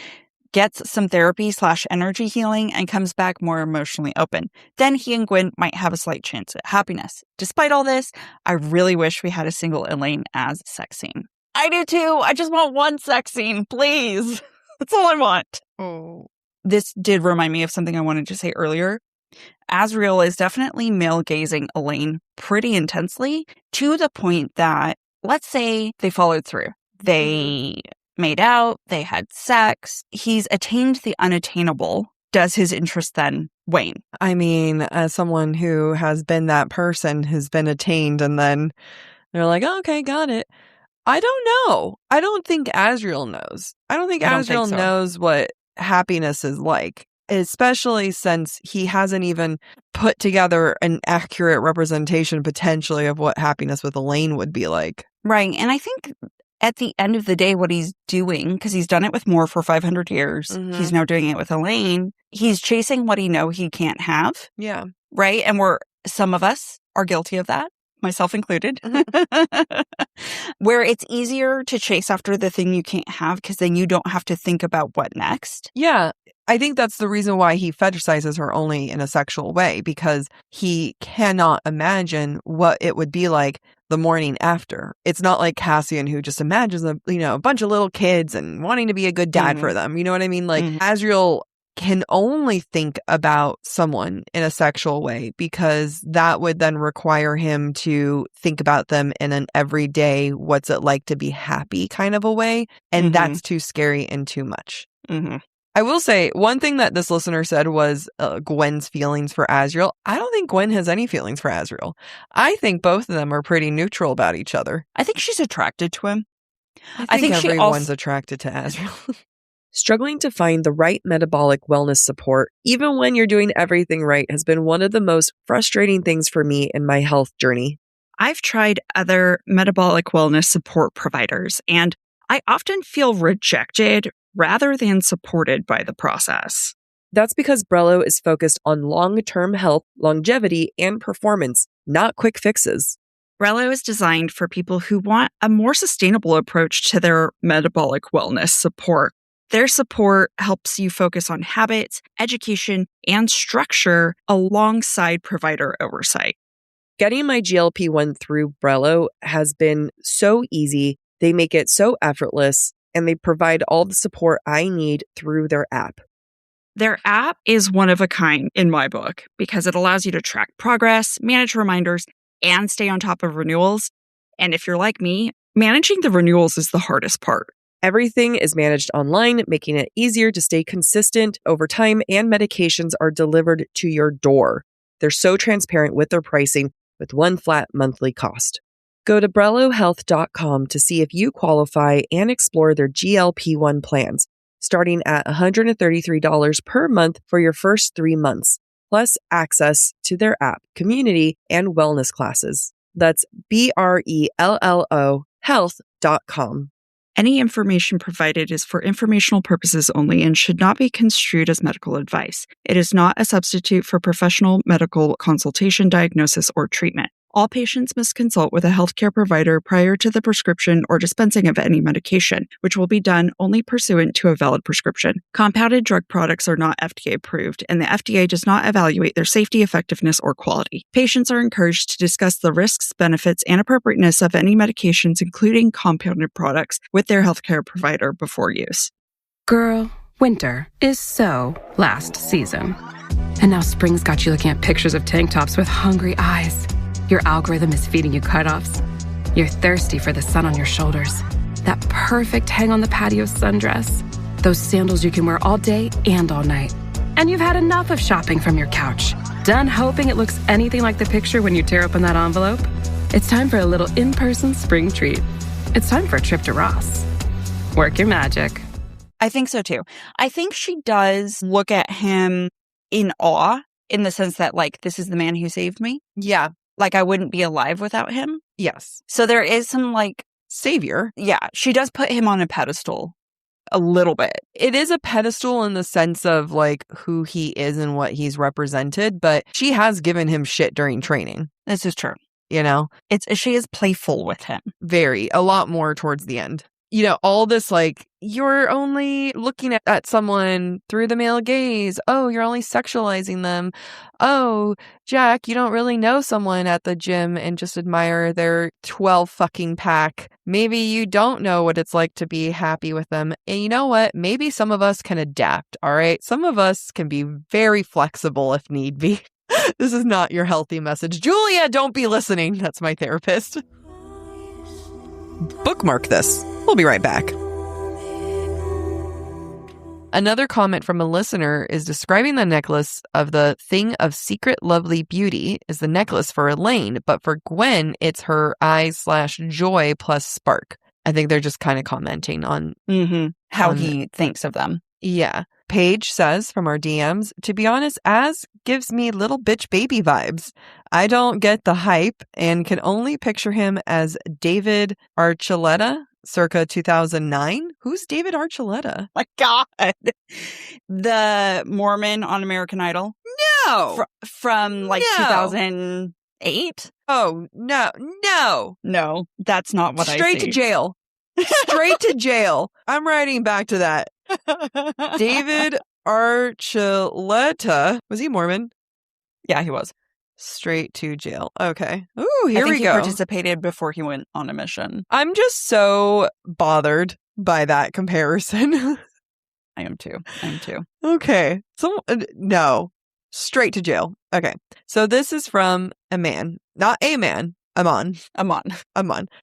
gets some therapy/energy healing, and comes back more emotionally open. Then he and Gwyn might have a slight chance at happiness. Despite all this, I really wish we had a single Elaine as sex scene. I do too. I just want one sex scene, please. That's all I want. Oh. This did remind me of something I wanted to say earlier. Asriel is definitely male-gazing Elaine pretty intensely, to the point that, let's say they followed through. They made out, they had sex, he's attained the unattainable. Does his interest then wane? I mean, as someone who has been that person who's been attained and then they're like, oh, okay, got it. I don't know. I don't think Asriel knows. I don't think Asriel knows what happiness is like, especially since he hasn't even put together an accurate representation potentially of what happiness with Elaine would be like. Right. And I think at the end of the day, what he's doing, because he's done it with Moore for 500 years, he's now doing it with Elaine, he's chasing what he know he can't have. Yeah. Right? And some of us are guilty of that, myself included, where it's easier to chase after the thing you can't have because then you don't have to think about what next. Yeah. I think that's the reason why he fetishizes her only in a sexual way, because he cannot imagine what it would be like the morning after. It's not like Cassian, who just imagines a bunch of little kids and wanting to be a good dad for them. You know what I mean? Like Asriel can only think about someone in a sexual way, because that would then require him to think about them in an everyday, what's it like to be happy kind of a way. And that's too scary and too much. I will say, one thing that this listener said was Gwen's feelings for Asriel. I don't think Gwen has any feelings for Asriel. I think both of them are pretty neutral about each other. I think she's attracted to him. I think everyone's attracted to Asriel. Struggling to find the right metabolic wellness support, even when you're doing everything right, has been one of the most frustrating things for me in my health journey. I've tried other metabolic wellness support providers, and I often feel rejected rather than supported by the process. That's because Brello is focused on long-term health, longevity, and performance, not quick fixes. Brello is designed for people who want a more sustainable approach to their metabolic wellness support. Their support helps you focus on habits, education, and structure alongside provider oversight. Getting my GLP-1 through Brello has been so easy. They make it so effortless, and they provide all the support I need through their app. Their app is one of a kind in my book because it allows you to track progress, manage reminders, and stay on top of renewals. And if you're like me, managing the renewals is the hardest part. Everything is managed online, making it easier to stay consistent over time, and medications are delivered to your door. They're so transparent with their pricing, with one flat monthly cost. Go to BrelloHealth.com to see if you qualify and explore their GLP-1 plans, starting at $133 per month for your first 3 months, plus access to their app, community, and wellness classes. That's BRELLO health.com. Any information provided is for informational purposes only and should not be construed as medical advice. It is not a substitute for professional medical consultation, diagnosis, or treatment. All patients must consult with a healthcare provider prior to the prescription or dispensing of any medication, which will be done only pursuant to a valid prescription. Compounded drug products are not FDA approved, and the FDA does not evaluate their safety, effectiveness, or quality. Patients are encouraged to discuss the risks, benefits, and appropriateness of any medications, including compounded products, with their healthcare provider before use. Girl, winter is so last season. And now spring's got you looking at pictures of tank tops with hungry eyes. Your algorithm is feeding you cutoffs. You're thirsty for the sun on your shoulders. That perfect hang on the patio sundress. Those sandals you can wear all day and all night. And you've had enough of shopping from your couch. Done hoping it looks anything like the picture when you tear open that envelope? It's time for a little in-person spring treat. It's time for a trip to Ross. Work your magic. I think so too. I think she does look at him in awe, in the sense that, like, this is the man who saved me. Yeah. Like, I wouldn't be alive without him. Yes. So there is some, like... Savior. Yeah, she does put him on a pedestal a little bit. It is a pedestal in the sense of, like, who he is and what he's represented, but she has given him shit during training. This is true. You know? She is playful with him. A lot more towards the end. You know, all this, like, you're only looking at someone through the male gaze. Oh, you're only sexualizing them. Oh, Jack, you don't really know someone at the gym and just admire their 12 fucking pack. Maybe you don't know what it's like to be happy with them. And you know what? Maybe some of us can adapt, all right? Some of us can be very flexible if need be. This is not your healthy message. Julia, don't be listening. That's my therapist. Bookmark this. We'll be right back. Another comment from a listener is describing the necklace of the thing of secret lovely beauty is the necklace for Elaine, but for Gwen, it's her eyes/joy plus spark. I think they're just kind of commenting on how he thinks of them. Yeah. Paige says from our DMs, to be honest, Az gives me little bitch baby vibes. I don't get the hype and can only picture him as David Archuleta, circa 2009. Who's David Archuleta? My God. The Mormon on American Idol? No. From like 2008? Oh, no. No, that's not what I see. Straight to jail. Straight to jail. I'm writing back to that. David Archuleta. Was he Mormon? Yeah, he was. Straight to jail. Okay. Ooh, here we go. He participated before he went on a mission. I'm just so bothered by that comparison. I am too. Okay. So, no. Straight to jail. Okay. So this is from a man. Not a man. Amon.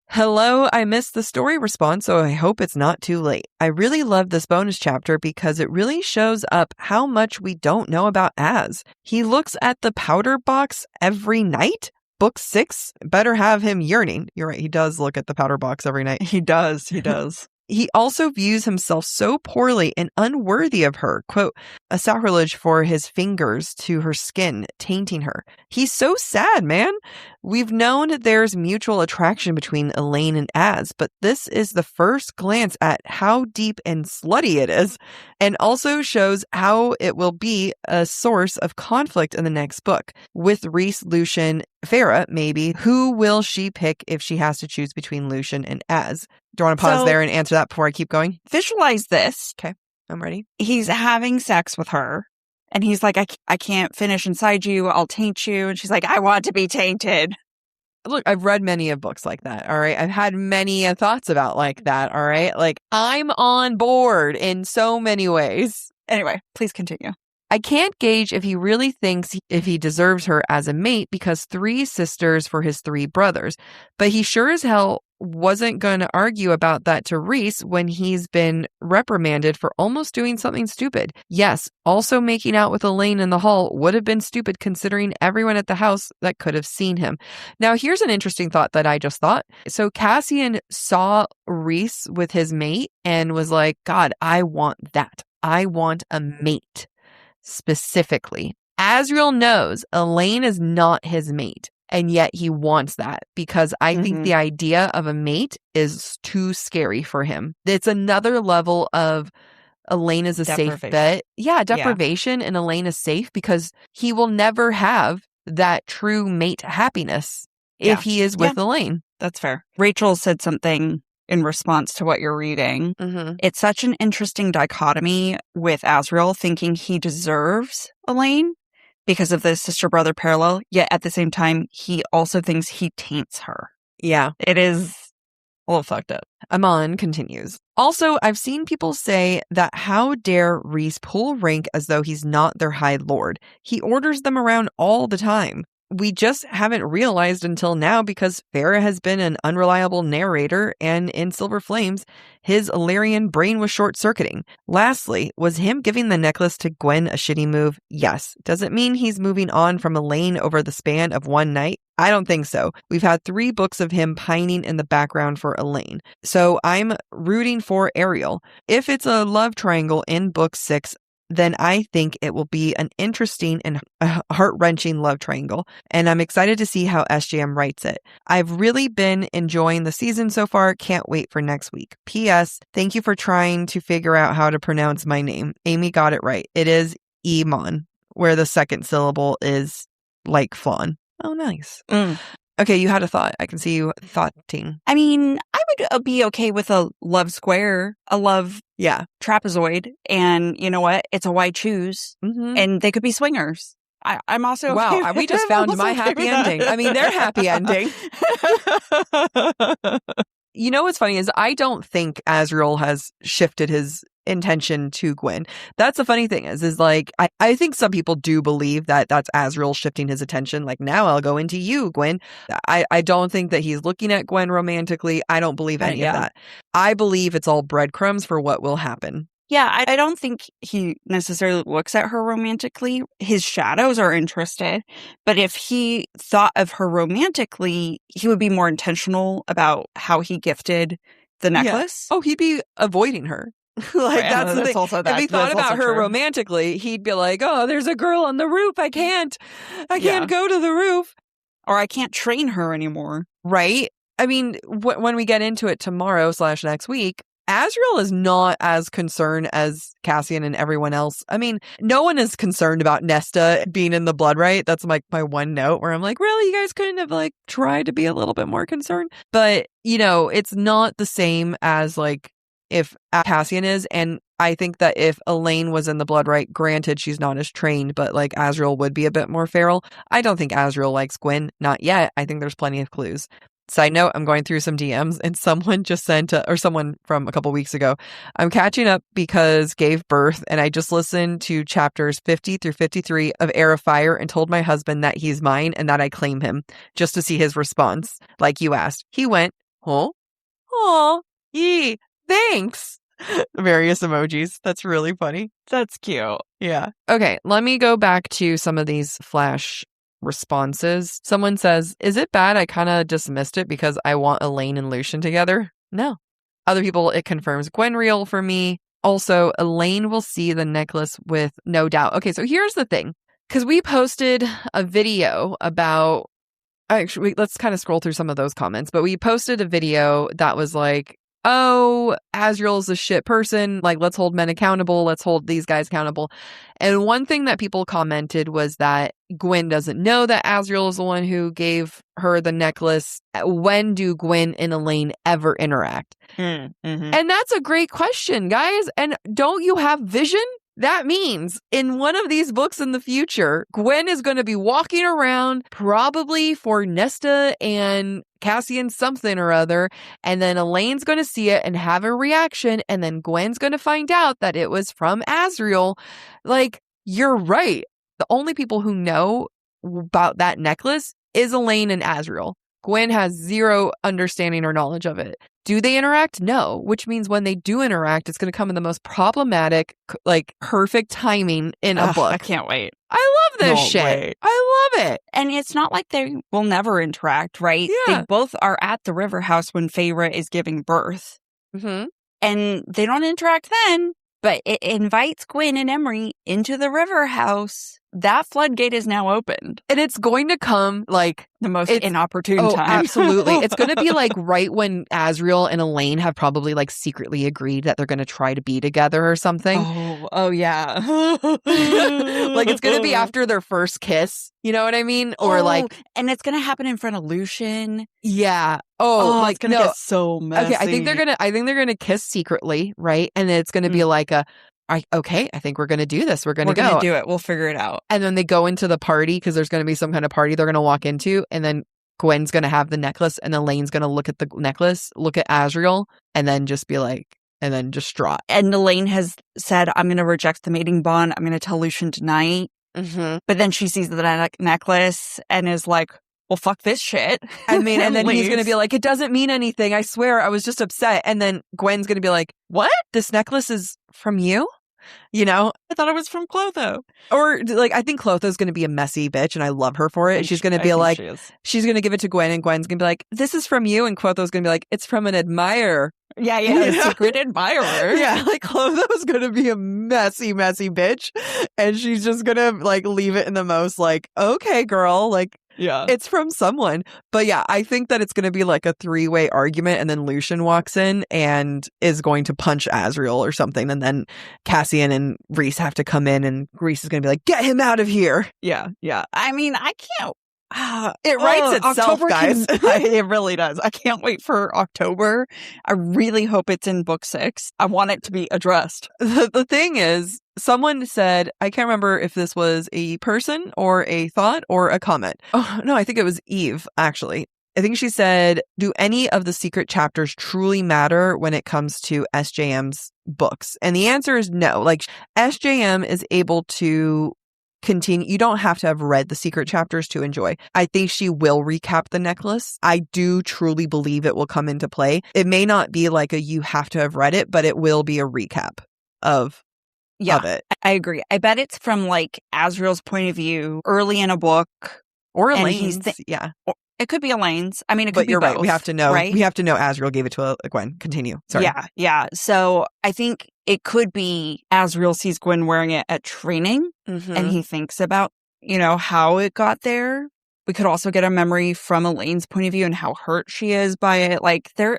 Hello, I missed the story response, so I hope it's not too late. I really love this bonus chapter because it really shows up how much we don't know about Az. He looks at the powder box every night? Book 6 better have him yearning. You're right, he does look at the powder box every night. He does. He also views himself so poorly and unworthy of her, quote, a sacrilege for his fingers to her skin, tainting her. He's so sad, man. We've known there's mutual attraction between Elaine and Az, but this is the first glance at how deep and slutty it is, and also shows how it will be a source of conflict in the next book. With Rhys, Lucien, Farah, maybe, who will she pick if she has to choose between Lucien and Az? Do you want to pause there and answer that before I keep going? Visualize this. Okay, I'm ready. He's having sex with her, and he's like, I can't finish inside you. I'll taint you. And she's like, I want to be tainted. Look, I've read many of books like that, all right? I've had many thoughts about like that, all right? Like, I'm on board in so many ways. Anyway, please continue. I can't gauge if he really thinks if he deserves her as a mate because 3 sisters for his 3 brothers, but he sure as hell wasn't going to argue about that to Rhys when he's been reprimanded for almost doing something stupid. Yes, also making out with Elaine in the hall would have been stupid considering everyone at the house that could have seen him. Now, here's an interesting thought that I just thought. So Cassian saw Rhys with his mate and was like, God, I want that. I want a mate. Specifically, Azriel knows Elaine is not his mate, and yet he wants that because I think the idea of a mate is too scary for him. It's another level of Elaine is a safe bet. Yeah, deprivation, and Elaine is safe because he will never have that true mate happiness if he is with Elaine. That's fair. Rachel said something in response to what you're reading. It's such an interesting dichotomy with Azriel thinking he deserves Elaine because of the sister-brother parallel, yet at the same time, he also thinks he taints her. Yeah. It is a little fucked up. Amon continues. Also, I've seen people say that how dare Rhys pull rank as though he's not their High Lord. He orders them around all the time. We just haven't realized until now because Farah has been an unreliable narrator and in Silver Flames, his Illyrian brain was short-circuiting. Lastly, was him giving the necklace to Gwen a shitty move? Yes. Does it mean he's moving on from Elaine over the span of one night? I don't think so. We've had 3 books of him pining in the background for Elaine. So I'm rooting for Ariel. If it's a love triangle in book 6, then I think it will be an interesting and heart-wrenching love triangle, and I'm excited to see how SJM writes it. I've really been enjoying the season so far. Can't wait for next week. P.S. Thank you for trying to figure out how to pronounce my name. Amy got it right. It is Iman, where the second syllable is like fawn. Oh, nice. Okay, you had a thought. I can see you thoughting. I mean, I would be okay with a love square, a love trapezoid, and you know what? It's a why choose, and they could be swingers. I'm also okay wow. with We just found my happy ending. I mean, their happy ending. You know what's funny is I don't think Azriel has shifted his intention to Gwen. That's the funny thing is like, I think some people do believe that that's Azriel shifting his attention. Like, now I'll go into you, Gwen. I don't think that he's looking at Gwen romantically. I don't believe any of that. I believe it's all breadcrumbs for what will happen. Yeah, I don't think he necessarily looks at her romantically. His shadows are interested. But if he thought of her romantically, he would be more intentional about how he gifted the necklace. Yeah. Oh, he'd be avoiding her. That's the thing. Also if he thought about her romantically, he'd be like, oh, there's a girl on the roof. I can't go to the roof. Or I can't train her anymore. Right? I mean, when we get into it tomorrow / next week, Azriel is not as concerned as Cassian and everyone else. I mean, no one is concerned about Nesta being in the blood, right? That's like my one note where I'm like, really? You guys couldn't have like tried to be a little bit more concerned? But, you know, it's not the same as like if Cassian is. And I think that if Elaine was in the blood, right, granted, she's not as trained, but like Azriel would be a bit more feral. I don't think Azriel likes Gwen. Not yet. I think there's plenty of clues. Side note, I'm going through some DMs and someone just sent, or someone from a couple weeks ago, I'm catching up because gave birth and I just listened to chapters 50 through 53 of Heir of Fire and told my husband that he's mine and that I claim him just to see his response. Like you asked. He went, huh? Aw, yee, thanks. Various emojis. That's really funny. That's cute. Yeah. Okay, let me go back to some of these flash responses. Someone says, is it bad I kind of dismissed it because I want Elaine and Lucian together? No. Other people, it confirms Gwen real for me. Also, Elaine will see the necklace with no doubt. Okay, so here's the thing. Because we posted a video about, actually, let's kind of scroll through some of those comments, but we posted a video that was like, oh, Azriel's a shit person. Like, let's hold men accountable. Let's hold these guys accountable. And one thing that people commented was that Gwen doesn't know that Azriel is the one who gave her the necklace. When do Gwen and Elaine ever interact? And that's a great question, guys. And don't you have vision? That means in one of these books in the future, Gwen is going to be walking around probably for Nesta and Cassian something or other, and then Elaine's going to see it and have a reaction, and then Gwen's going to find out that it was from Azriel. Like, you're right. The only people who know about that necklace is Elaine and Azriel. Gwen has zero understanding or knowledge of it. Do they interact? No, which means when they do interact, it's going to come in the most problematic, like perfect timing in a book. I can't wait. I love this shit. Wait. I love it. And it's not like they will never interact, right? Yeah. They both are at the river house when Feyre is giving birth. And they don't interact then, but it invites Gwen and Emery into the river house. That floodgate is now opened. And it's going to come like the most inopportune time. Absolutely. It's going to be like right when Azriel and Elaine have probably like secretly agreed that they're going to try to be together or something. Oh yeah. Like it's going to be after their first kiss. You know what I mean? Or and it's going to happen in front of Lucian. Yeah. It's going to get so messy. Okay, I think they're going to kiss secretly, right? And then it's going to be like I think we're going to do this. We're going to go. We're going to do it. We'll figure it out. And then they go into the party because there's going to be some kind of party they're going to walk into. And then Gwen's going to have the necklace and Elaine's going to look at the necklace, look at Azriel, and then just be like, and then distraught. And Elaine has said, I'm going to reject the mating bond. I'm going to tell Lucian tonight. But then she sees the necklace and is like, well, fuck this shit. I mean, and then he's going to be like, it doesn't mean anything. I swear, I was just upset. And then Gwen's going to be like, what? This necklace is from you? You know? I thought it was from Clotho. Or, like, I think Clotho's going to be a messy bitch, and I love her for it. She's going to be like, she's going to give it to Gwen, and Gwen's going to be like, this is from you. And Clotho's going to be like, it's from an admirer. Yeah. Secret admirer. Yeah, like Clotho's gonna be a messy bitch. And she's just gonna like leave it in the most like, okay, girl, like it's from someone. But yeah, I think that it's going to be like a 3-way argument, and then Lucian walks in and is going to punch Asriel or something. And then Cassian and Rhys have to come in, and Rhys is going to be like, get him out of here. Yeah. I mean, I can't. It writes itself, October guys. It really does. I can't wait for October. I really hope it's in book 6. I want it to be addressed. The thing is, someone said, I can't remember if this was a person or a thought or a comment. Oh, no, I think it was Eve, actually. I think she said, do any of the secret chapters truly matter when it comes to SJM's books? And the answer is no. Like, SJM is able to continue. You don't have to have read the secret chapters to enjoy. I think she will recap the necklace. I do truly believe it will come into play. It may not be like a you have to have read it, but it will be a recap of it. I agree. I bet it's from like Asriel's point of view early in a book. Or Elaine's. It could be Elaine's. I mean, it could but be you're both, right. We have to know. Right? We have to know Asriel gave it to Gwen. Continue. Sorry. Yeah. So I think it could be Asriel sees Gwen wearing it at training, and he thinks about, how it got there. We could also get a memory from Elaine's point of view and how hurt she is by it. Like there's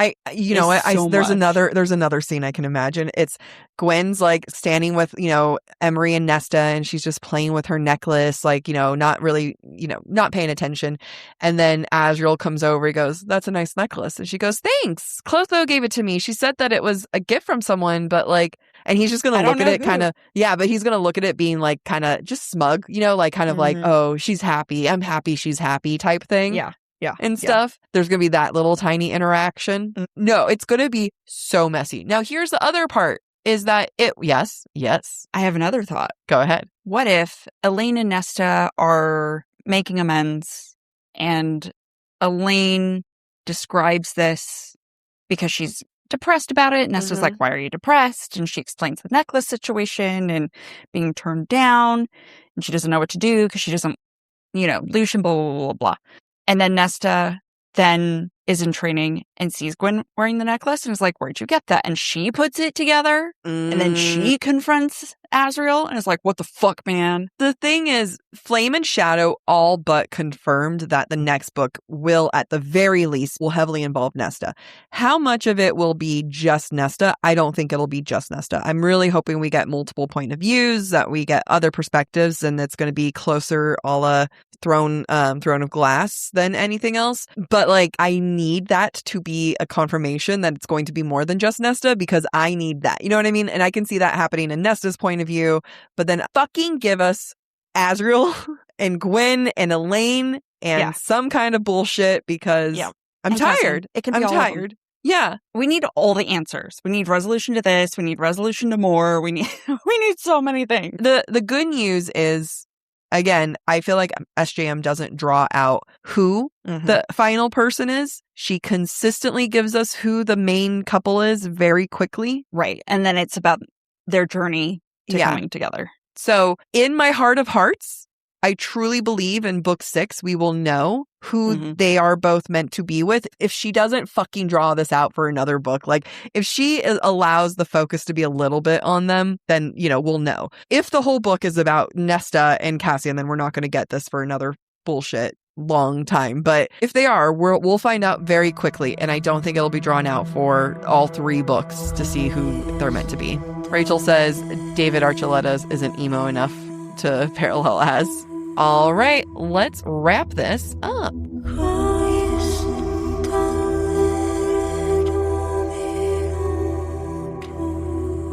another scene I can imagine. It's Gwen's like standing with, Emery and Nesta, and she's just playing with her necklace, like, not really, not paying attention. And then Asriel comes over, he goes, that's a nice necklace. And she goes, thanks. Clotho gave it to me. She said that it was a gift from someone, but like, and he's just going to look at it kind of, but he's going to look at it being like kind of just smug, like kind of like, oh, she's happy. I'm happy. She's happy type thing. Yeah. And stuff. There's going to be that little tiny interaction. No, it's going to be so messy. Now, here's the other part is that yes. I have another thought. Go ahead. What if Elaine and Nesta are making amends and Elaine describes this because she's depressed about it. Nesta's like, why are you depressed? And she explains the necklace situation and being turned down. And she doesn't know what to do because she doesn't, Lucian, blah, blah, blah, blah. And then Nesta then is in training and sees Gwen wearing the necklace and is like, where'd you get that? And she puts it together and then she confronts Asriel and is like, what the fuck, man? The thing is, Flame and Shadow all but confirmed that the next book will, at the very least, will heavily involve Nesta. How much of it will be just Nesta? I don't think it'll be just Nesta. I'm really hoping we get multiple point of views, that we get other perspectives, and it's going to be closer a la Throne of Glass than anything else. But like, I need that to be a confirmation that it's going to be more than just Nesta, because I need that. You know what I mean? And I can see that happening in Nesta's point of view, but then fucking give us Asriel and Gwen and Elaine and some kind of bullshit, because I'm tired. It can be I'm tired. Yeah. We need all the answers. We need resolution to this. We need resolution to more. We need so many things. The good news is, again, I feel like SJM doesn't draw out who the final person is. She consistently gives us who the main couple is very quickly. Right. And then it's about their journey to coming together. So in my heart of hearts, I truly believe in book 6, we will know who they are both meant to be with. If she doesn't fucking draw this out for another book, like if she allows the focus to be a little bit on them, then, we'll know. If the whole book is about Nesta and Cassian, then we're not going to get this for another bullshit long time. But if they are, we'll find out very quickly. And I don't think it'll be drawn out for all 3 books to see who they're meant to be. Rachel says David Archuleta isn't emo enough to parallel as. All right, let's wrap this up.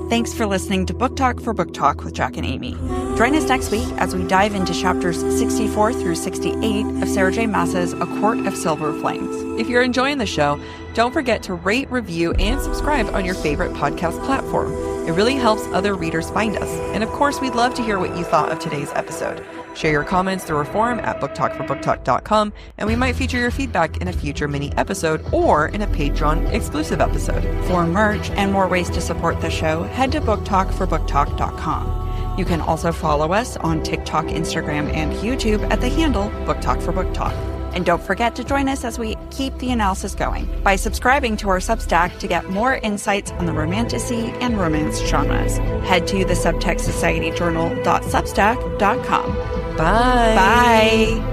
Thanks for listening to Book Talk for Book Talk with Jac and Amy. Join us next week as we dive into chapters 64 through 68 of Sarah J. Maas's A Court of Silver Flames. If you're enjoying the show, don't forget to rate, review, and subscribe on your favorite podcast platform. It really helps other readers find us. And of course, we'd love to hear what you thought of today's episode. Share your comments through our forum at booktalkforbooktalk.com, and we might feature your feedback in a future mini episode or in a Patreon exclusive episode. For merch and more ways to support the show, head to booktalkforbooktalk.com. You can also follow us on TikTok, Instagram, and YouTube at the handle BookTalk for Book Talk. And don't forget to join us as we keep the analysis going by subscribing to our Substack to get more insights on the romanticy and romance genres. Head to the subtextsocietyjournal.substack.com. Bye. Bye.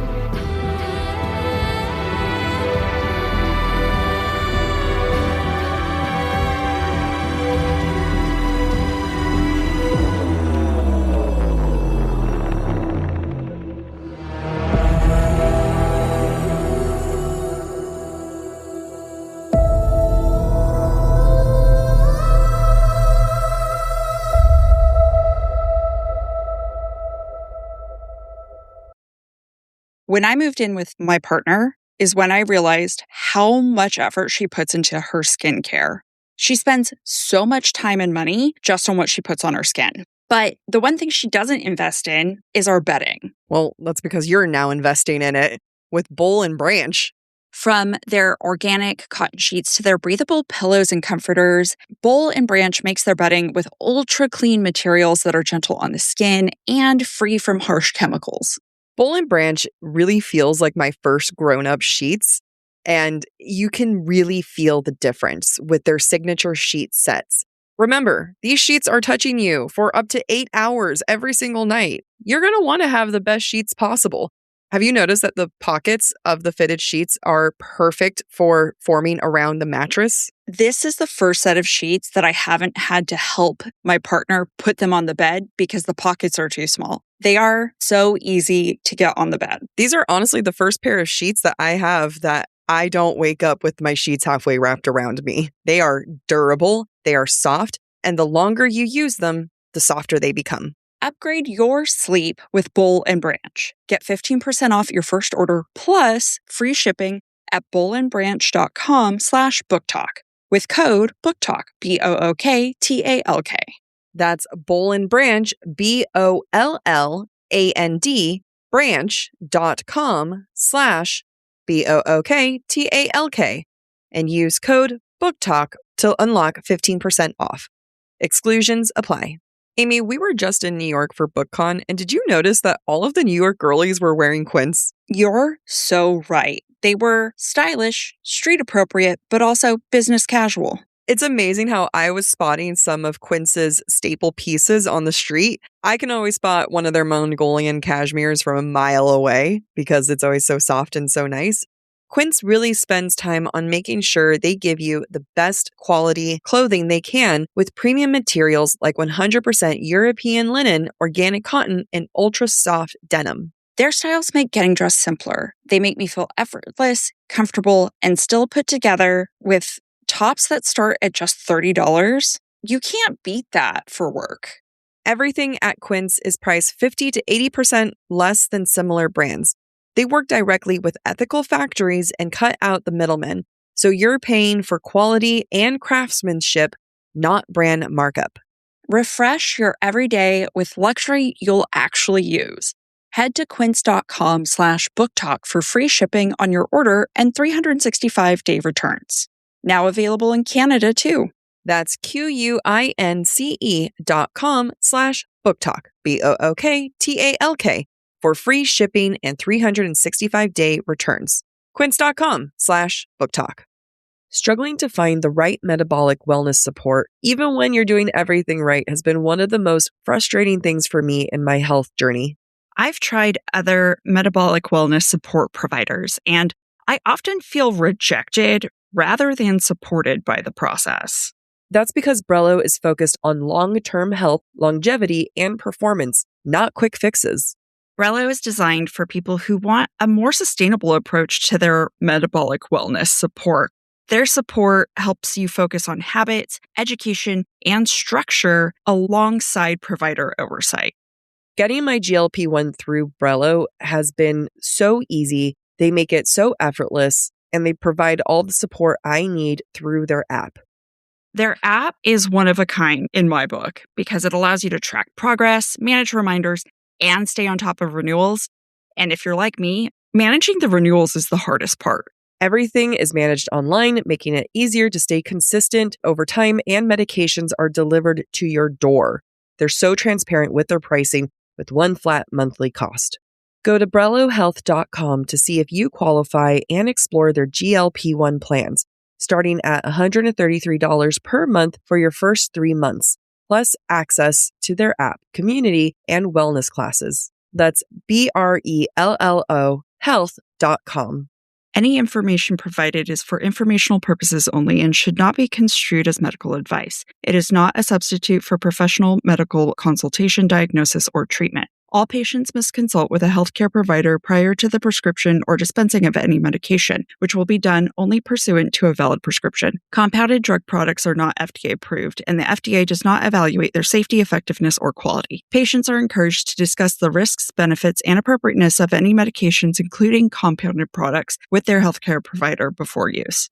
When I moved in with my partner is when I realized how much effort she puts into her skincare. She spends so much time and money just on what she puts on her skin. But the one thing she doesn't invest in is our bedding. Well, that's because you're now investing in it with Boll and Branch. From their organic cotton sheets to their breathable pillows and comforters, Boll and Branch makes their bedding with ultra clean materials that are gentle on the skin and free from harsh chemicals. Boll and Branch really feels like my first grown-up sheets, and you can really feel the difference with their signature sheet sets. Remember, these sheets are touching you for up to 8 hours every single night. You're going to want to have the best sheets possible. Have you noticed that the pockets of the fitted sheets are perfect for forming around the mattress? This is the first set of sheets that I haven't had to help my partner put them on the bed because the pockets are too small. They are so easy to get on the bed. These are honestly the first pair of sheets that I have that I don't wake up with my sheets halfway wrapped around me. They are durable, they are soft, and the longer you use them, the softer they become. Upgrade your sleep with Boll and Branch. Get 15% off your first order plus free shipping at bollandbranch.com/BookTok with code BookTalk, BookTalk. That's Boll and Branch, BOLLAND, branch.com/BookTalk, and use code BookTalk to unlock 15% off. Exclusions apply. Amy, we were just in New York for BookCon, and did you notice that all of the New York girlies were wearing quints? You're so right. They were stylish, street appropriate, but also business casual. It's amazing how I was spotting some of Quince's staple pieces on the street. I can always spot one of their Mongolian cashmeres from a mile away because it's always so soft and so nice. Quince really spends time on making sure they give you the best quality clothing they can with premium materials like 100% European linen, organic cotton, and ultra soft denim. Their styles make getting dressed simpler. They make me feel effortless, comfortable, and still put together with tops that start at just $30. You can't beat that for work. Everything at Quince is priced 50 to 80% less than similar brands. They work directly with ethical factories and cut out the middlemen, so you're paying for quality and craftsmanship, not brand markup. Refresh your everyday with luxury you'll actually use. Head to quince.com/BookTalk for free shipping on your order and 365-day returns. Now available in Canada too. That's QUINCE.com/BookTalk, BookTalk, for free shipping and 365-day returns. Quince.com/BookTalk. Struggling to find the right metabolic wellness support, even when you're doing everything right, has been one of the most frustrating things for me in my health journey. I've tried other metabolic wellness support providers, and I often feel rejected rather than supported by the process. That's because Brello is focused on long-term health, longevity, and performance, not quick fixes. Brello is designed for people who want a more sustainable approach to their metabolic wellness support. Their support helps you focus on habits, education, and structure alongside provider oversight. Getting my GLP-1 through Brello has been so easy. They make it so effortless, and they provide all the support I need through their app. Their app is one of a kind in my book because it allows you to track progress, manage reminders, and stay on top of renewals. And if you're like me, managing the renewals is the hardest part. Everything is managed online, making it easier to stay consistent over time, and medications are delivered to your door. They're so transparent with their pricing with one flat monthly cost. Go to BrelloHealth.com to see if you qualify and explore their GLP-1 plans, starting at $133 per month for your first 3 months, plus access to their app, community, and wellness classes. That's BRELLO health.com. Any information provided is for informational purposes only and should not be construed as medical advice. It is not a substitute for professional medical consultation, diagnosis, or treatment. All patients must consult with a healthcare provider prior to the prescription or dispensing of any medication, which will be done only pursuant to a valid prescription. Compounded drug products are not FDA approved, and the FDA does not evaluate their safety, effectiveness, or quality. Patients are encouraged to discuss the risks, benefits, and appropriateness of any medications, including compounded products, with their healthcare provider before use.